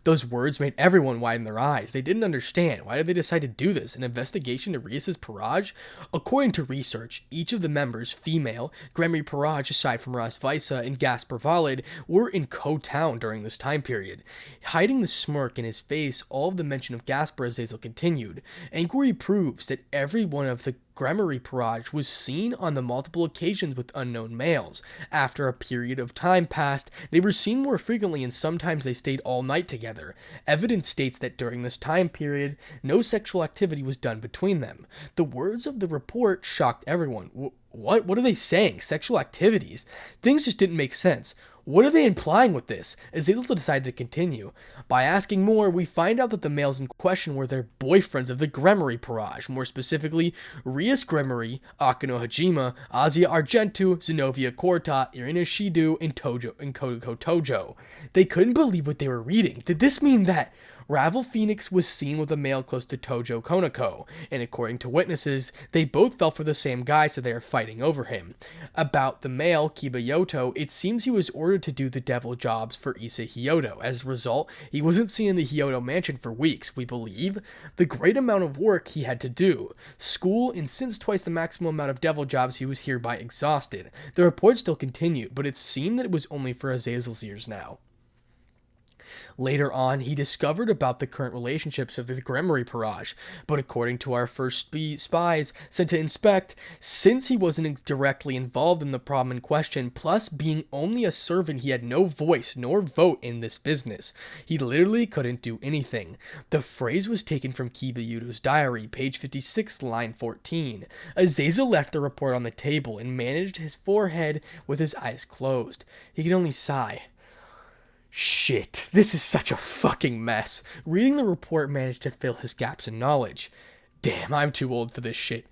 Those words made everyone widen their eyes. They didn't understand. Why did they decide to do this? An investigation to Rias's Parage? According to research, each of the members, female, Grammary Parage aside from Ras Visa and Gasper Valid, were in Ko-Town during this time period. Hiding the smirk in his face, all of the mention of Gasper Azazel continued. Inquiry proves that every one of the Grammary Parage was seen on the multiple occasions with unknown males. After a period of time passed, they were seen more frequently and sometimes they stayed all night together. Evidence states that during this time period, no sexual activity was done between them. The words of the report shocked everyone. What are they saying? Sexual activities? Things just didn't make sense. What are they implying with this? Azazel decided to continue. By asking more, we find out that the males in question were their boyfriends of the Grammary Parage, more specifically, Rias Grammary, Akano Hajima, Azia Argentu, Zenobia Korta, Irina Shidu, and Kodoko Tojo. They couldn't believe what they were reading. Did this mean that Ravel Phoenix was seen with a male close to Tojo Konako, and according to witnesses, they both fell for the same guy, so they are fighting over him. About the male, Kibayoto, it seems he was ordered to do the devil jobs for Issei Hyodo. As a result, he wasn't seen in the Hyodo mansion for weeks, we believe. The great amount of work he had to do. School, and since twice the maximum amount of devil jobs, he was hereby exhausted. The report still continued, but it seemed that it was only for Azazel's ears now. Later on, he discovered about the current relationships of the Grammary Parage, but according to our first spies sent to inspect, since he wasn't directly involved in the problem in question, plus being only a servant, he had no voice nor vote in this business. He literally couldn't do anything. The phrase was taken from Kibayuto's diary, page 56, line 14. Azazel left the report on the table and managed his forehead with his eyes closed. He could only sigh. Shit, this is such a fucking mess. Reading the report managed to fill his gaps in knowledge. Damn, I'm too old for this shit.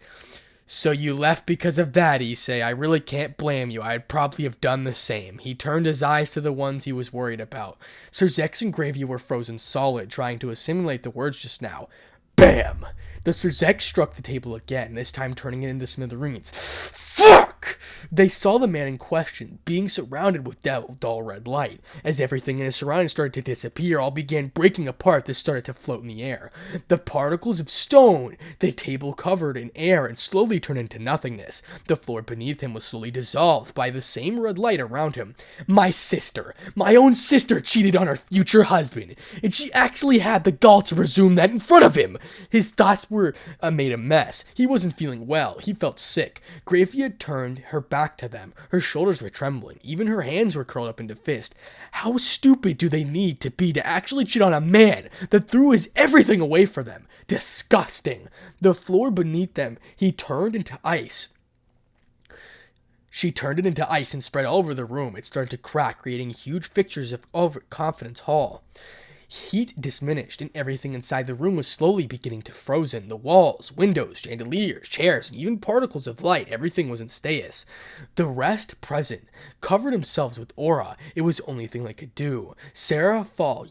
So you left because of that, Issei. I really can't blame you. I'd probably have done the same. He turned his eyes to the ones he was worried about. Sir Zex and Gravy were frozen solid, trying to assimilate the words just now. Bam! The Sir Zex struck the table again, this time turning it into smithereens. Fuck! They saw the man in question, being surrounded with dull red light. As everything in his surroundings started to disappear, all began breaking apart that started to float in the air. The particles of stone, the table covered in air and slowly turned into nothingness. The floor beneath him was slowly dissolved by the same red light around him. My sister, my own sister cheated on her future husband, and she actually had the gall to presume that in front of him. His thoughts were made a mess. He wasn't feeling well. He felt sick. Gravia turned her back to them. Her shoulders were trembling. Even her hands were curled up into fists. How stupid do they need to be to actually cheat on a man that threw his everything away for them? Disgusting. The floor beneath them, he turned into ice. She turned it into ice and spread all over the room. It started to crack, creating huge fixtures of Confidence Hall. Heat diminished, and everything inside the room was slowly beginning to frozen. The walls, windows, chandeliers, chairs, and even particles of light, everything was in stasis. The rest present covered themselves with aura. It was the only thing they could do. Sarah Fall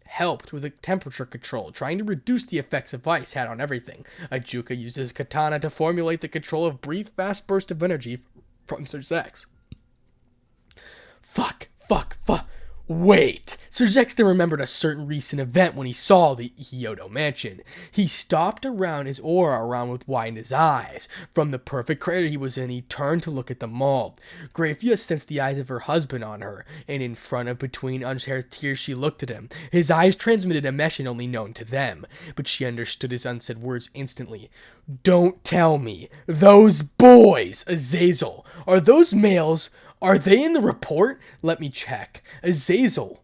helped with the temperature control, trying to reduce the effects of ice had on everything. Ajuka used his katana to formulate the control of brief, fast burst of energy from Sir Zex. Fuck. Wait! Sir Zexton remembered a certain recent event when he saw the Hyodo mansion. He stopped around his aura around with widened his eyes. From the perfect crater he was in, he turned to look at the mall. Grafia sensed the eyes of her husband on her, and in front of between unshed tears she looked at him. His eyes transmitted a message only known to them, but she understood his unsaid words instantly. Don't tell me. Those boys, Azazel, are those males? Are they in the report? Let me check. Azazel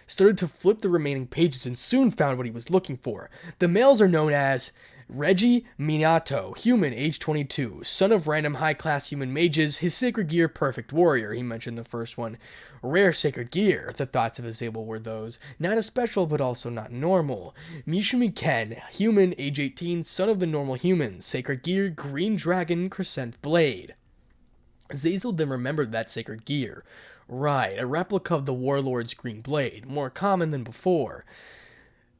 started to flip the remaining pages and soon found what he was looking for. The males are known as Reggie Minato, human, age 22, son of random high-class human mages, his sacred gear, perfect warrior. He mentioned the first one. Rare sacred gear. The thoughts of Azazel were those. Not as special, but also not normal. Mishumi Ken, human, age 18, son of the normal humans, sacred gear, green dragon, crescent blade. Azazel then remembered that sacred gear. Right, a replica of the Warlord's green blade, more common than before.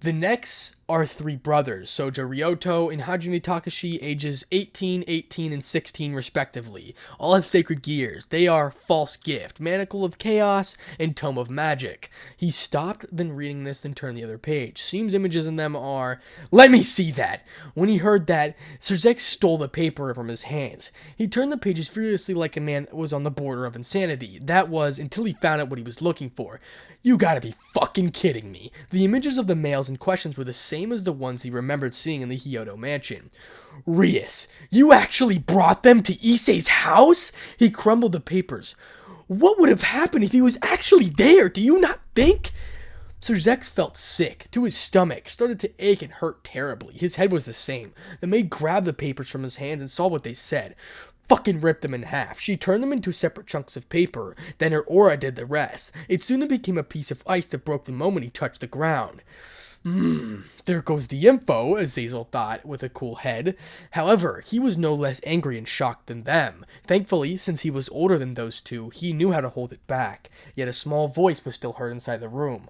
The next are three brothers, Soja Ryoto and Hajime Takashi, ages 18, 18, and 16 respectively. All have sacred gears. They are False Gift, Manacle of Chaos, and Tome of Magic. He stopped, then reading this, then turned the other page. Seems images in them are... Let me see that! When he heard that, Serzek stole the paper from his hands. He turned the pages furiously like a man that was on the border of insanity. That was, until he found out what he was looking for. You gotta be fucking kidding me. The images of the males in questions were the same as the ones he remembered seeing in the Hyodo mansion. Rias, you actually brought them to Issei's house? He crumbled the papers. What would have happened if he was actually there? Do you not think? Sir Zex felt sick to his stomach, started to ache and hurt terribly. His head was the same. The maid grabbed the papers from his hands and saw what they said. Fucking ripped them in half. She turned them into separate chunks of paper. Then her aura did the rest. It soon became a piece of ice that broke the moment he touched the ground. There goes the info, Azazel thought with a cool head. However, he was no less angry and shocked than them. Thankfully, since he was older than those two, he knew how to hold it back. Yet a small voice was still heard inside the room.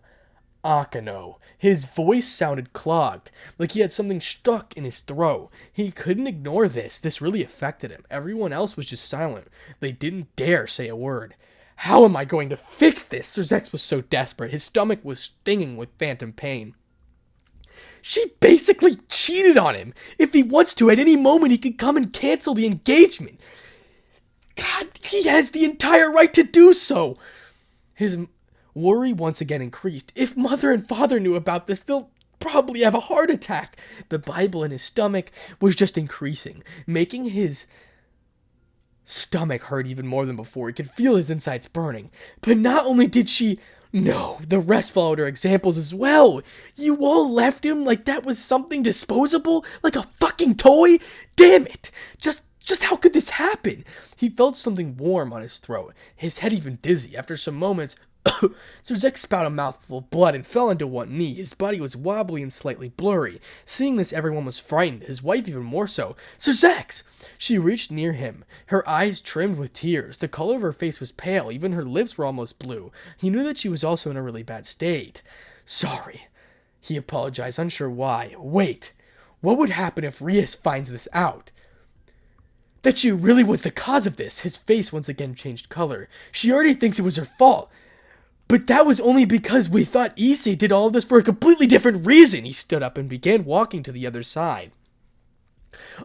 Akano. His voice sounded clogged, like he had something stuck in his throat. He couldn't ignore this. This really affected him. Everyone else was just silent. They didn't dare say a word. How am I going to fix this? Sir Zex was so desperate. His stomach was stinging with phantom pain. She basically cheated on him. If he wants to, at any moment he could come and cancel the engagement. God, he has the entire right to do so. His worry once again increased. If mother and father knew about this, they'll probably have a heart attack. The Bible in his stomach was just increasing, making his stomach hurt even more than before. He could feel his insides burning. But not only did she... No, the rest followed her examples as well. You all left him like that was something disposable? Like a fucking toy? Damn it! Just how could this happen? He felt something warm on his throat, his head even dizzy. After some moments, Sir Zex spat a mouthful of blood and fell into one knee. His body was wobbly and slightly blurry. Seeing this, everyone was frightened, his wife even more so. Sir Zex! She reached near him, her eyes trimmed with tears. The color of her face was pale, even her lips were almost blue. He knew that she was also in a really bad state. Sorry, he apologized, unsure why. Wait, what would happen if Rias finds this out? That she really was the cause of this. His face once again changed color. She already thinks it was her fault. But that was only because we thought Issei did all of this for a completely different reason. He stood up and began walking to the other side.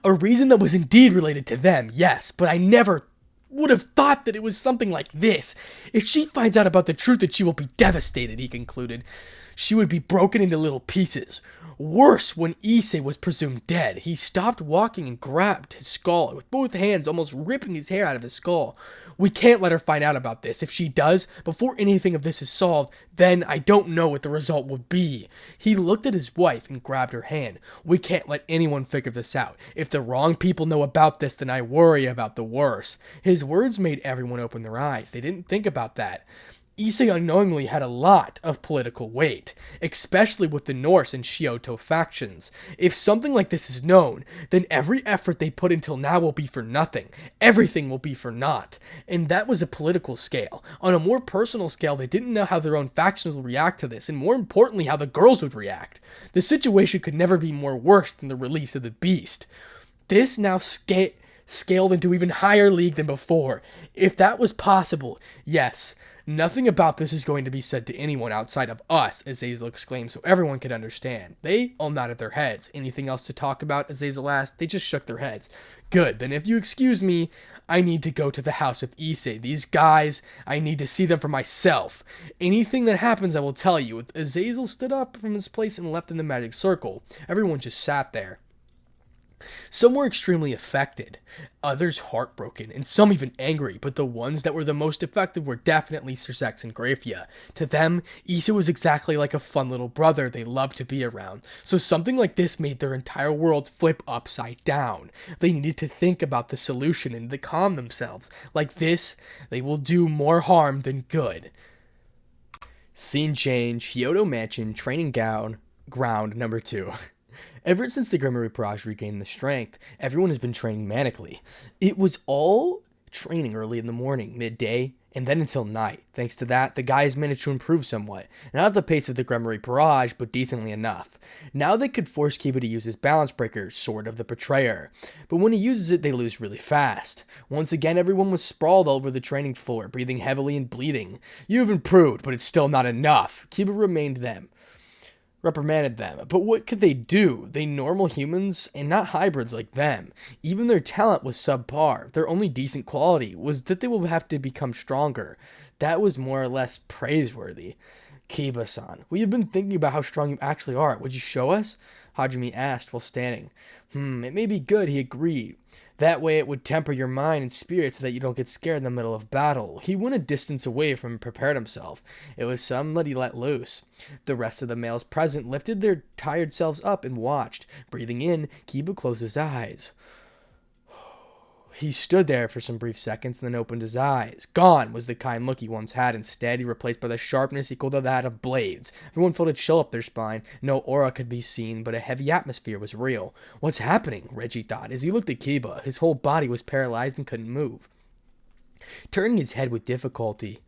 A reason that was indeed related to them, yes, but I never would have thought that it was something like this. If she finds out about the truth, that she will be devastated, he concluded. She would be broken into little pieces. Worse, when Issei was presumed dead, he stopped walking and grabbed his skull with both hands, almost ripping his hair out of his skull. We can't let her find out about this. If she does, before anything of this is solved, then I don't know what the result will be. He looked at his wife and grabbed her hand. We can't let anyone figure this out. If the wrong people know about this, then I worry about the worst. His words made everyone open their eyes. They didn't think about that. Issei unknowingly had a lot of political weight, especially with the Norse and Shioto factions. If something like this is known, then every effort they put until now will be for nothing. Everything will be for naught. And that was a political scale. On a more personal scale, they didn't know how their own factions would react to this, and more importantly, how the girls would react. The situation could never be more worse than the release of the beast. This now scaled into even higher league than before. If that was possible, yes, Nothing about this is going to be said to anyone outside of us, Azazel exclaimed so everyone could understand. They all nodded their heads. Anything else to talk about, Azazel asked. They just shook their heads. Good, then if you excuse me, I need to go to the house of Issei. These guys, I need to see them for myself. Anything that happens, I will tell you. Azazel stood up from his place and left in the magic circle. Everyone just sat there. Some were extremely affected, others heartbroken, and some even angry, but the ones that were the most affected were definitely Trihexa and Graphia. To them, Issei was exactly like a fun little brother they loved to be around, so something like this made their entire world flip upside down. They needed to think about the solution and to calm themselves. Like this, they will do more harm than good. Scene change, Hyoto Mansion, training ground number 2. Ever since the Grimoire Barrage regained the strength, everyone has been training manically. It was all training early in the morning, midday, and then until night. Thanks to that, the guys managed to improve somewhat. Not at the pace of the Grimoire Barrage, but decently enough. Now they could force Kiba to use his balance breaker, Sword of the Betrayer. But when he uses it, they lose really fast. Once again, everyone was sprawled all over the training floor, breathing heavily and bleeding. You've improved, but it's still not enough. Kiba reprimanded them. But what could they do? They normal humans and not hybrids like them. Even their talent was subpar. Their only decent quality was that they will have to become stronger. That was more or less praiseworthy. Kiba-san, we have been thinking about how strong you actually are. Would you show us? Hajime asked while standing. It may be good, he agreed. That way it would temper your mind and spirit so that you don't get scared in the middle of battle. He went a distance away from and prepared himself. It was some that he let loose. The rest of the males present lifted their tired selves up and watched. Breathing in, Kiba closed his eyes. He stood there for some brief seconds and then opened his eyes. Gone was the kind look he once had. Instead, he replaced by the sharpness equal to that of blades. Everyone felt a chill up their spine. No aura could be seen, but a heavy atmosphere was real. What's happening? Reggie thought. As he looked at Kiba, his whole body was paralyzed and couldn't move. Turning his head with difficulty,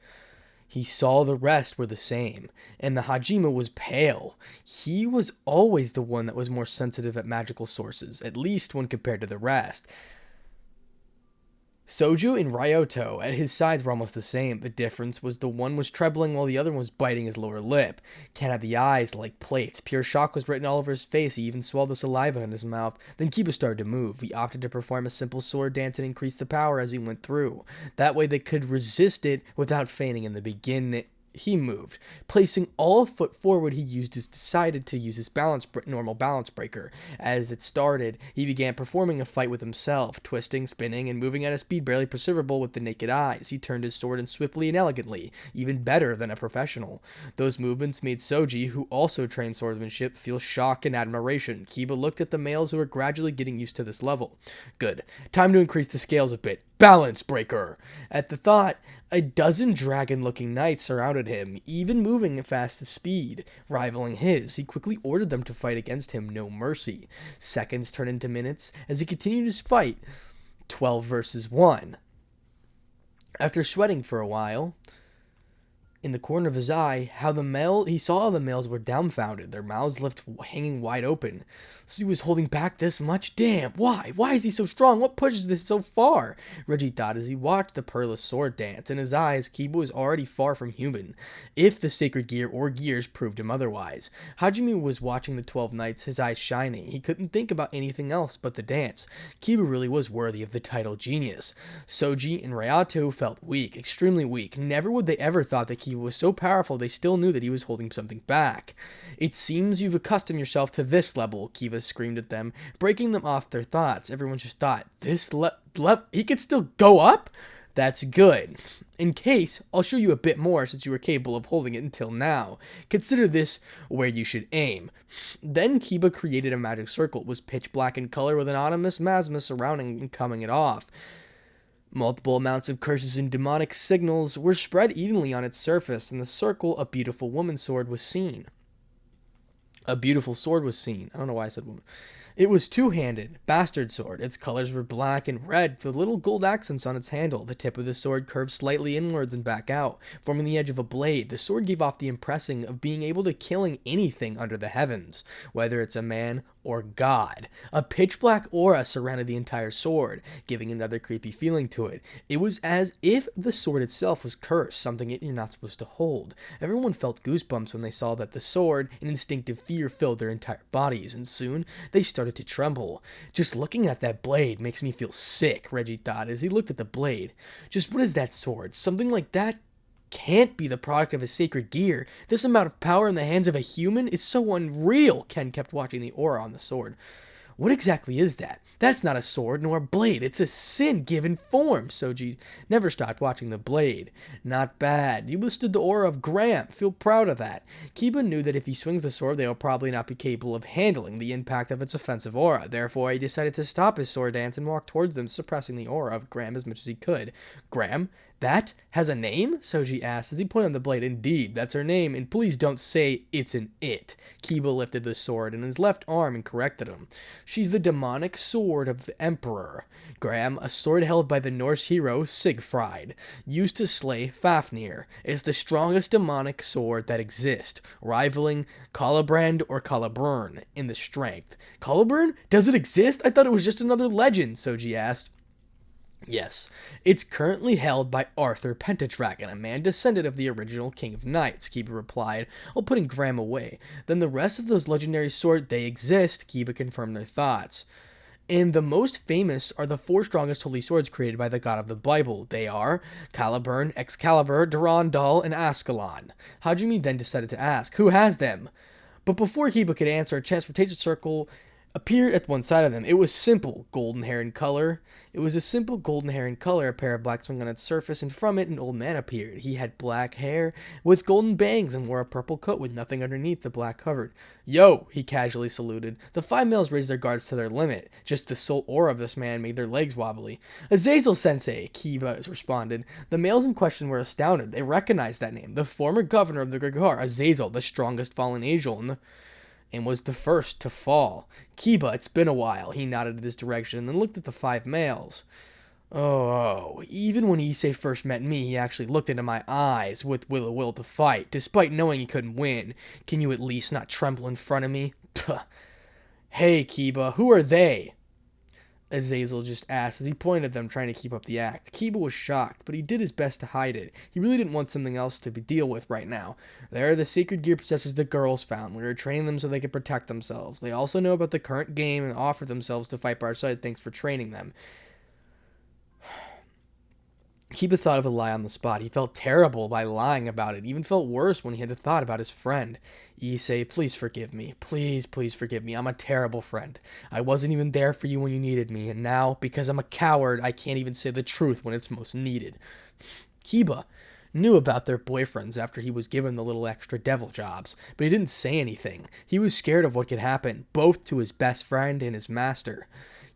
he saw the rest were the same, and the Hajime was pale. He was always the one that was more sensitive at magical sources, at least when compared to the rest. Soju and Ryoto at his sides were almost the same. The difference was the one was trembling while the other one was biting his lower lip. Ken had the eyes like plates. Pure shock was written all over his face. He even swallowed the saliva in his mouth. Then Kiba started to move. He opted to perform a simple sword dance and increase the power as he went through. That way they could resist it without fainting in the beginning. He moved. Placing all a foot forward, decided to use his normal balance breaker. As it started, he began performing a fight with himself, twisting, spinning, and moving at a speed barely perceivable with the naked eyes. He turned his sword in swiftly and elegantly, even better than a professional. Those movements made Soji, who also trained swordsmanship, feel shock and admiration. Kiba looked at the males who were gradually getting used to this level. Good. Time to increase the scales a bit. Balance breaker! At the thought, a dozen dragon-looking knights surrounded him, even moving at fast speed, rivaling his. He quickly ordered them to fight against him, no mercy. Seconds turned into minutes as he continued his fight. 12 versus 1. After sweating for a while, in the corner of his eye, he saw how the males were dumbfounded, their mouths left hanging wide open. So he was holding back this much? Damn, why? Why is he so strong? What pushes this so far? Reggie thought as he watched the pearless sword dance. In his eyes, Kiba was already far from human, if the sacred gear or gears proved him otherwise. Hajime was watching the 12 knights, his eyes shining. He couldn't think about anything else but the dance. Kiba really was worthy of the title genius. Soji and Ryoto felt weak, extremely weak. Never would they ever thought that Kiba was so powerful they still knew that he was holding something back. It seems you've accustomed yourself to this level, Kiba screamed at them, breaking them off their thoughts. Everyone just thought, this he could still go up? That's good. In case, I'll show you a bit more since you were capable of holding it until now. Consider this where you should aim. Then Kiba created a magic circle. It was pitch black in color with an ominous miasma surrounding and coming it off. Multiple amounts of curses and demonic signals were spread evenly on its surface. In the circle, a beautiful woman's sword was seen. A beautiful sword was seen. I don't know why I said woman. It was two-handed, bastard sword. Its colors were black and red, with little gold accents on its handle. The tip of the sword curved slightly inwards and back out, forming the edge of a blade. The sword gave off the impression of being able to killing anything under the heavens, whether it's a man or God. A pitch-black aura surrounded the entire sword, giving another creepy feeling to it. It was as if the sword itself was cursed, something you're not supposed to hold. Everyone felt goosebumps when they saw that the sword and instinctive fear filled their entire bodies, and soon they started to tremble. Just looking at that blade makes me feel sick, Reggie thought as he looked at the blade. Just what is that sword? Something like that can't be the product of a sacred gear. This amount of power in the hands of a human is so unreal. Ken kept watching the aura on the sword. What exactly is that? That's not a sword nor a blade. It's a sin given form. Soji never stopped watching the blade. Not bad. You withstood the aura of Graham. Feel proud of that. Kiba knew that if he swings the sword, they will probably not be capable of handling the impact of its offensive aura. Therefore, he decided to stop his sword dance and walk towards them, suppressing the aura of Graham as much as he could. Graham? That has a name? Soji asked as he pointed on the blade. Indeed, that's her name, and please don't say it's an it. Kiba lifted the sword in his left arm and corrected him. She's the demonic sword of the Emperor. Graham, a sword held by the Norse hero Sigfrid, used to slay Fafnir. It's the strongest demonic sword that exists, rivaling Calibrand or Caliburn in the strength. Caliburn? Does it exist? I thought it was just another legend, Soji asked. Yes, it's currently held by Arthur Pentadragon, a man descendant of the original King of Knights, Kiba replied, while putting Graham away. Then the rest of those legendary swords, they exist, Kiba confirmed their thoughts. And the most famous are the four strongest holy swords created by the god of the Bible. They are Caliburn, Excalibur, Durandal, and Ascalon. Hajime then decided to ask, who has them? But before Kiba could answer, a transportation circle appeared at one side of them. It was simple, golden hair in color. It was a simple golden hair in color, a pair of black swung on its surface, and from it an old man appeared. He had black hair with golden bangs and wore a purple coat with nothing underneath the black covered. Yo, he casually saluted. The five males raised their guards to their limit. Just the sole aura of this man made their legs wobbly. Azazel-sensei, Kiba responded. The males in question were astounded. They recognized that name. The former governor of the Gregor, Azazel, the strongest fallen angel and was the first to fall. Kiba, it's been a while. He nodded in this direction and then looked at the five males. Oh, even when Issei first met me, he actually looked into my eyes with a will to fight, despite knowing he couldn't win. Can you at least not tremble in front of me? Puh. Hey, Kiba, who are they? Azazel just asked as he pointed at them, trying to keep up the act. Kiba was shocked, but he did his best to hide it. He really didn't want something else to deal with right now. They're the sacred gear possessors the girls found. We were training them so they could protect themselves. They also know about the current game and offer themselves to fight by our side. Thanks for training them. Kiba thought of a lie on the spot. He felt terrible by lying about it. He even felt worse when he had the thought about his friend. Issei, please forgive me. Please, please forgive me. I'm a terrible friend. I wasn't even there for you when you needed me, and now, because I'm a coward, I can't even say the truth when it's most needed. Kiba knew about their boyfriends after he was given the little extra devil jobs, but he didn't say anything. He was scared of what could happen, both to his best friend and his master.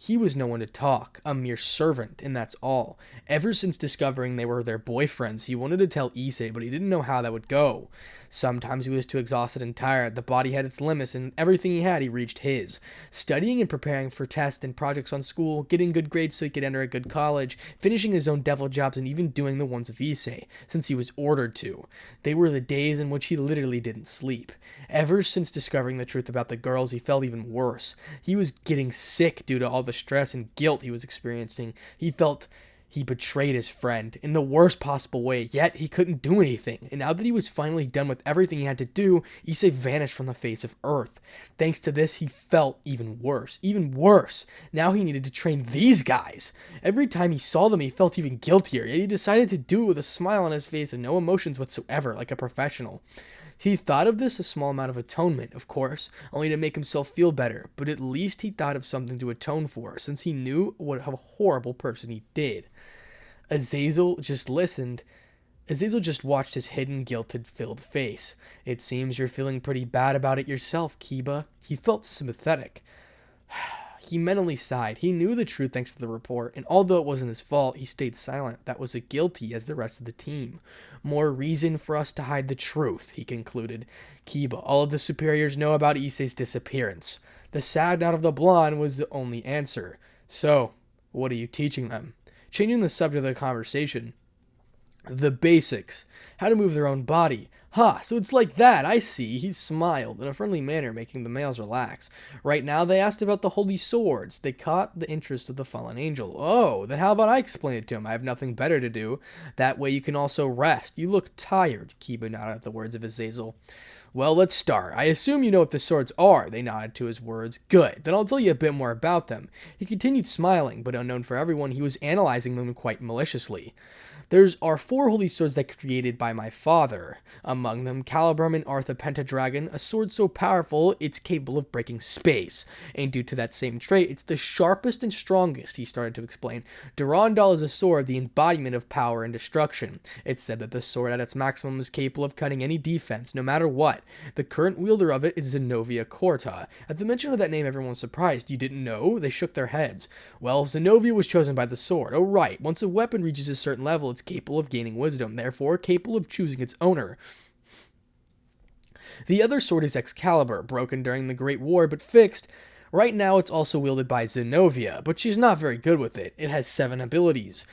He was no one to talk, a mere servant, and that's all. Ever since discovering they were their boyfriends, he wanted to tell Issei, but he didn't know how that would go. Sometimes he was too exhausted and tired. The body had its limits, and everything he had, he reached his. Studying and preparing for tests and projects on school, getting good grades so he could enter a good college, finishing his own devil jobs, and even doing the ones of Issei, since he was ordered to. They were the days in which he literally didn't sleep. Ever since discovering the truth about the girls, he felt even worse. He was getting sick due to all the stress and guilt he was experiencing. He felt he betrayed his friend in the worst possible way, yet he couldn't do anything. And now that he was finally done with everything he had to do, Issei vanished from the face of Earth. Thanks to this, he felt even worse. Even worse. Now he needed to train these guys. Every time he saw them, he felt even guiltier, yet he decided to do it with a smile on his face and no emotions whatsoever, like a professional. He thought of this a small amount of atonement, of course, only to make himself feel better, but at least he thought of something to atone for, since he knew what a horrible person he did. Azazel just listened. Azazel just watched his hidden, guilt-filled face. It seems you're feeling pretty bad about it yourself, Kiba. He felt sympathetic. He mentally sighed. He knew the truth thanks to the report, and although it wasn't his fault, he stayed silent. That was as guilty as the rest of the team. More reason for us to hide the truth, he concluded. Kiba, all of the superiors know about Issei's disappearance. The sad nod of the blonde was the only answer. So, what are you teaching them? Changing the subject of the conversation. The basics. How to move their own body. So it's like that, I see. He smiled in a friendly manner, making the males relax. Right now, they asked about the holy swords. They caught the interest of the fallen angel. Oh, then how about I explain it to him? I have nothing better to do. That way you can also rest. You look tired, Kiba nodded at the words of Azazel. Well, let's start. I assume you know what the swords are, they nodded to his words. Good, then I'll tell you a bit more about them. He continued smiling, but unknown for everyone, he was analyzing them quite maliciously. There are 4 holy swords that were created by my father. Among them, Calibrum and Artha Pentadragon, a sword so powerful it's capable of breaking space. And due to that same trait, it's the sharpest and strongest, he started to explain. Durandal is a sword, the embodiment of power and destruction. It's said that the sword at its maximum is capable of cutting any defense, no matter what. The current wielder of it is Zenobia Corta. At the mention of that name, everyone was surprised. You didn't know? They shook their heads. Well, Zenobia was chosen by the sword. Oh, right. Once a weapon reaches a certain level, it's capable of gaining wisdom, therefore capable of choosing its owner. The other sword is Excalibur, broken during the Great War but fixed. Right now it's also wielded by Zenobia, but she's not very good with it. It has 7 abilities.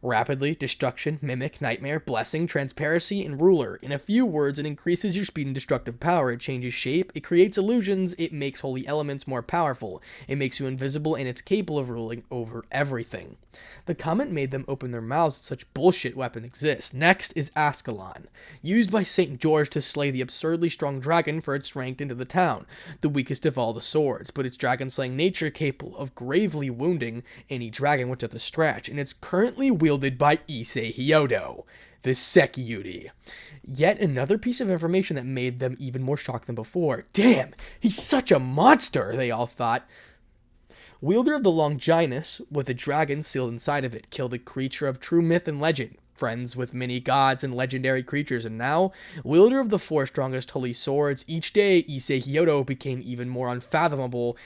Rapidly, Destruction, Mimic, Nightmare, Blessing, Transparency, and Ruler. In a few words, it increases your speed and destructive power. It changes shape, it creates illusions, it makes holy elements more powerful. It makes you invisible, and it's capable of ruling over everything. The comment made them open their mouths that such bullshit weapon exists. Next is Ascalon, used by St. George to slay the absurdly strong dragon for its ranked into the town. The weakest of all the swords, but its dragon-slaying nature capable of gravely wounding any dragon which at the stretch, and it's currently wielded by Issei Hyodo, the Sekiuti. Yet another piece of information that made them even more shocked than before. Damn, he's such a monster, they all thought. Wielder of the Longinus, with a dragon sealed inside of it, killed a creature of true myth and legend, friends with many gods and legendary creatures, and now, wielder of the 4 strongest holy swords. Each day, Issei Hyodo became even more unfathomable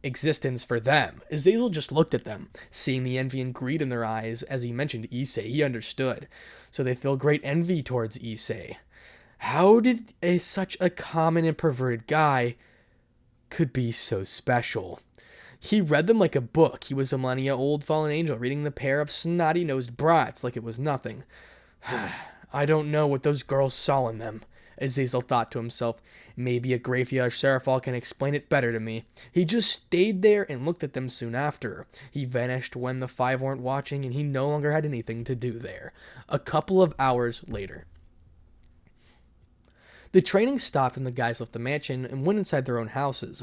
existence for them. Azazel just looked at them, seeing the envy and greed in their eyes. As he mentioned Issei, he understood. So they feel great envy towards Issei. How did such a common and perverted guy could be so special? He read them like a book. He was a millennia-old fallen angel, reading the pair of snotty-nosed brats like it was nothing. I don't know what those girls saw in them, Azazel thought to himself. Maybe a Graphia or Serafal can explain it better to me. He just stayed there and looked at them soon after. He vanished when the 5 weren't watching, and he no longer had anything to do there. A couple of hours later. The training stopped and the guys left the mansion and went to their own houses.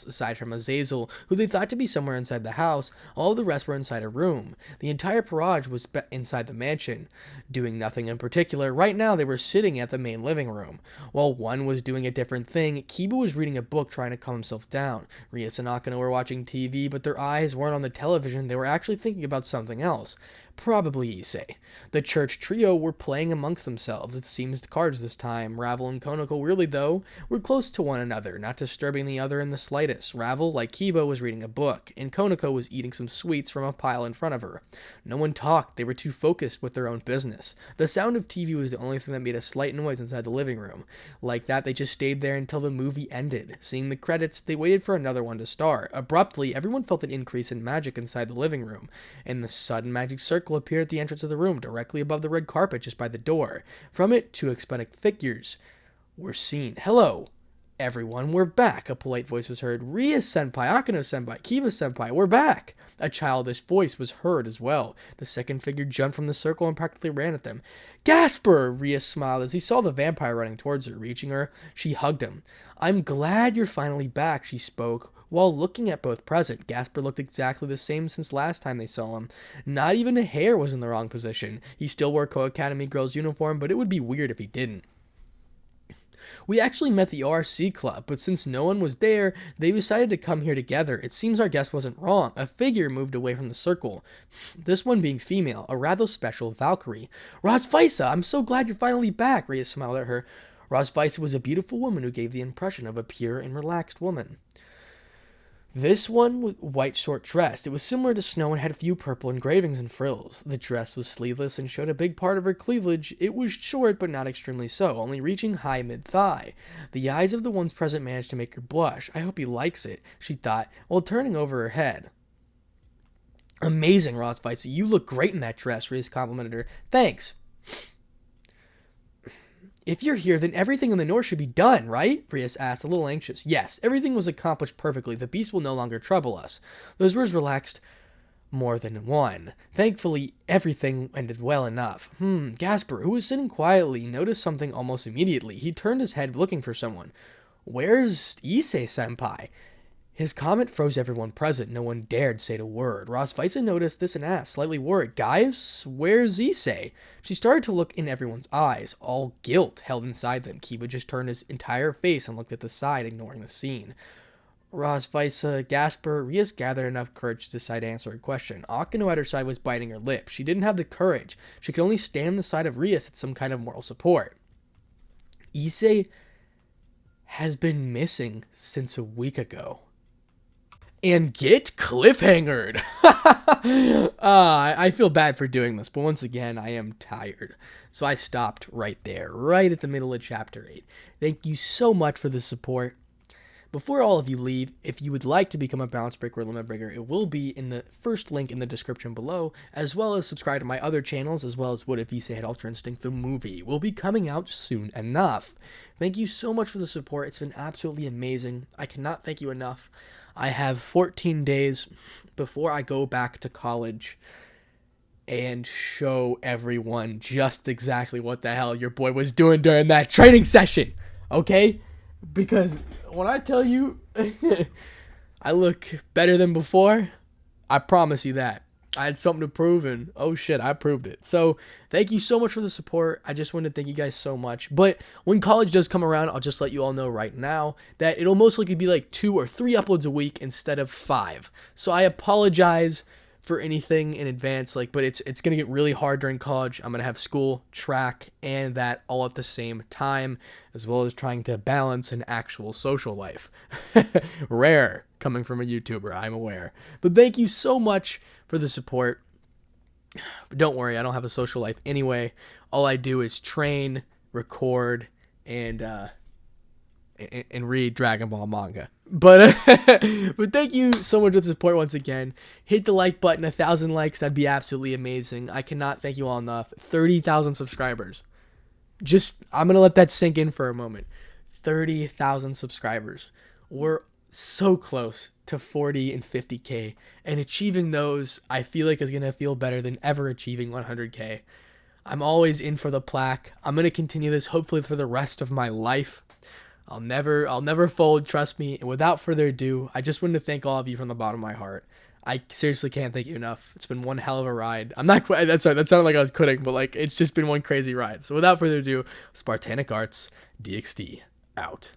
Aside from Azazel, who they thought to be somewhere inside the house, all the rest were inside a room. The entire barrage was inside the mansion, doing nothing in particular. Right now, they were sitting at the main living room. While one was doing a different thing, Kiba was reading a book trying to calm himself down. Rias and Akano were watching TV, but their eyes weren't on the television. They were actually thinking about something else. Probably Issei. The church trio were playing amongst themselves. It seems the cards this time. Ravel and Konoko really, though, were close to one another, not disturbing the other in the slightest. Ravel, like Kiba, was reading a book, and Konoko was eating some sweets from a pile in front of her. No one talked. They were too focused with their own business. The sound of TV was the only thing that made a slight noise inside the living room. Like that, they just stayed there until the movie ended. Seeing the credits, they waited for another one to start. Abruptly, everyone felt an increase in magic inside the living room, and the sudden magic circle appeared at the entrance of the room, directly above the red carpet just by the door. From it, 2 exponent figures were seen. Hello, everyone, we're back. A polite voice was heard. Ria-senpai, Akano-senpai, Kiba-senpai, we're back. A childish voice was heard as well. The second figure jumped from the circle and practically ran at them. Gasper! Ria smiled as he saw the vampire running towards her. Reaching her, she hugged him. I'm glad you're finally back, she spoke. While looking at both present, Gasper looked exactly the same since last time they saw him. Not even a hair was in the wrong position. He still wore Co-Academy girl's uniform, but it would be weird if he didn't. We actually met the RC club, but since no one was there, they decided to come here together. It seems our guess wasn't wrong. A figure moved away from the circle. This one being female, a rather special Valkyrie. Rosvisa, I'm so glad you're finally back, Rhea smiled at her. Rosvisa was a beautiful woman who gave the impression of a pure and relaxed woman. This one was white short dress. It was similar to Snow and had a few purple engravings and frills. The dress was sleeveless and showed a big part of her cleavage. It was short, but not extremely so, only reaching high mid-thigh. The eyes of the ones present managed to make her blush. I hope he likes it, she thought, while turning over her head. Amazing, Ross Weiss. You look great in that dress, Reese complimented her. Thanks. If you're here, then everything in the north should be done, right? Prius asked, a little anxious. Yes, everything was accomplished perfectly. The beast will no longer trouble us. Those words relaxed more than one. Thankfully, everything ended well enough. Gasper, who was sitting quietly, noticed something almost immediately. He turned his head looking for someone. Where's Issei-senpai? His comment froze everyone present. No one dared say a word. Ross Weiss noticed this and asked, slightly worried, Guys, where's Issei? She started to look in everyone's eyes. All guilt held inside them. Kiba just turned his entire face and looked at the side, ignoring the scene. Ross Weiss, Gasper, Rias gathered enough courage to decide to answer her question. Akano at her side was biting her lip. She didn't have the courage. She could only stand on the side of Rias as some kind of moral support. Issei has been missing since a week ago. And get cliffhangered. I feel bad for doing this, but once again, I am tired. So I stopped right there, right at the middle of Chapter 8. Thank you so much for the support. Before all of you leave, if you would like to become a Balance Breaker or Limit Breaker, it will be in the first link in the description below, as well as subscribe to my other channels, as well as What If Issei Had Ultra Instinct, the movie, will be coming out soon enough. Thank you so much for the support. It's been absolutely amazing. I cannot thank you enough. I have 14 days before I go back to college and show everyone just exactly what the hell your boy was doing during that training session, okay? Because when I tell you I look better than before, I promise you that. I had something to prove, and oh shit, I proved it. So thank you so much for the support. I just wanted to thank you guys so much. But when college does come around, I'll just let you all know right now that it'll most likely be like 2 or 3 uploads a week instead of 5. So I apologize for anything in advance, but it's gonna get really hard during college. I'm gonna have school, track, and that all at the same time, as well as trying to balance an actual social life. Rare coming from a YouTuber, I'm aware. But thank you so much for the support. But don't worry, I don't have a social life anyway. All I do is train, record, and read Dragon Ball manga. But but thank you so much for the support once again. Hit the like button, 1,000 likes, that'd be absolutely amazing. I cannot thank you all enough. 30,000 subscribers. I'm gonna let that sink in for a moment. 30,000 subscribers. We're so close to 40 and 50k, and achieving those I feel like is gonna feel better than ever achieving 100k. I'm always in for the plaque. I'm gonna continue this hopefully for the rest of my life. I'll never fold, trust me. And without further ado, I just wanted to thank all of you from the bottom of my heart. I seriously can't thank you enough. It's been one hell of a ride. I'm not quite, that sounded like I was quitting, but it's just been one crazy ride. So without further ado, Spartanic Arts DxD out.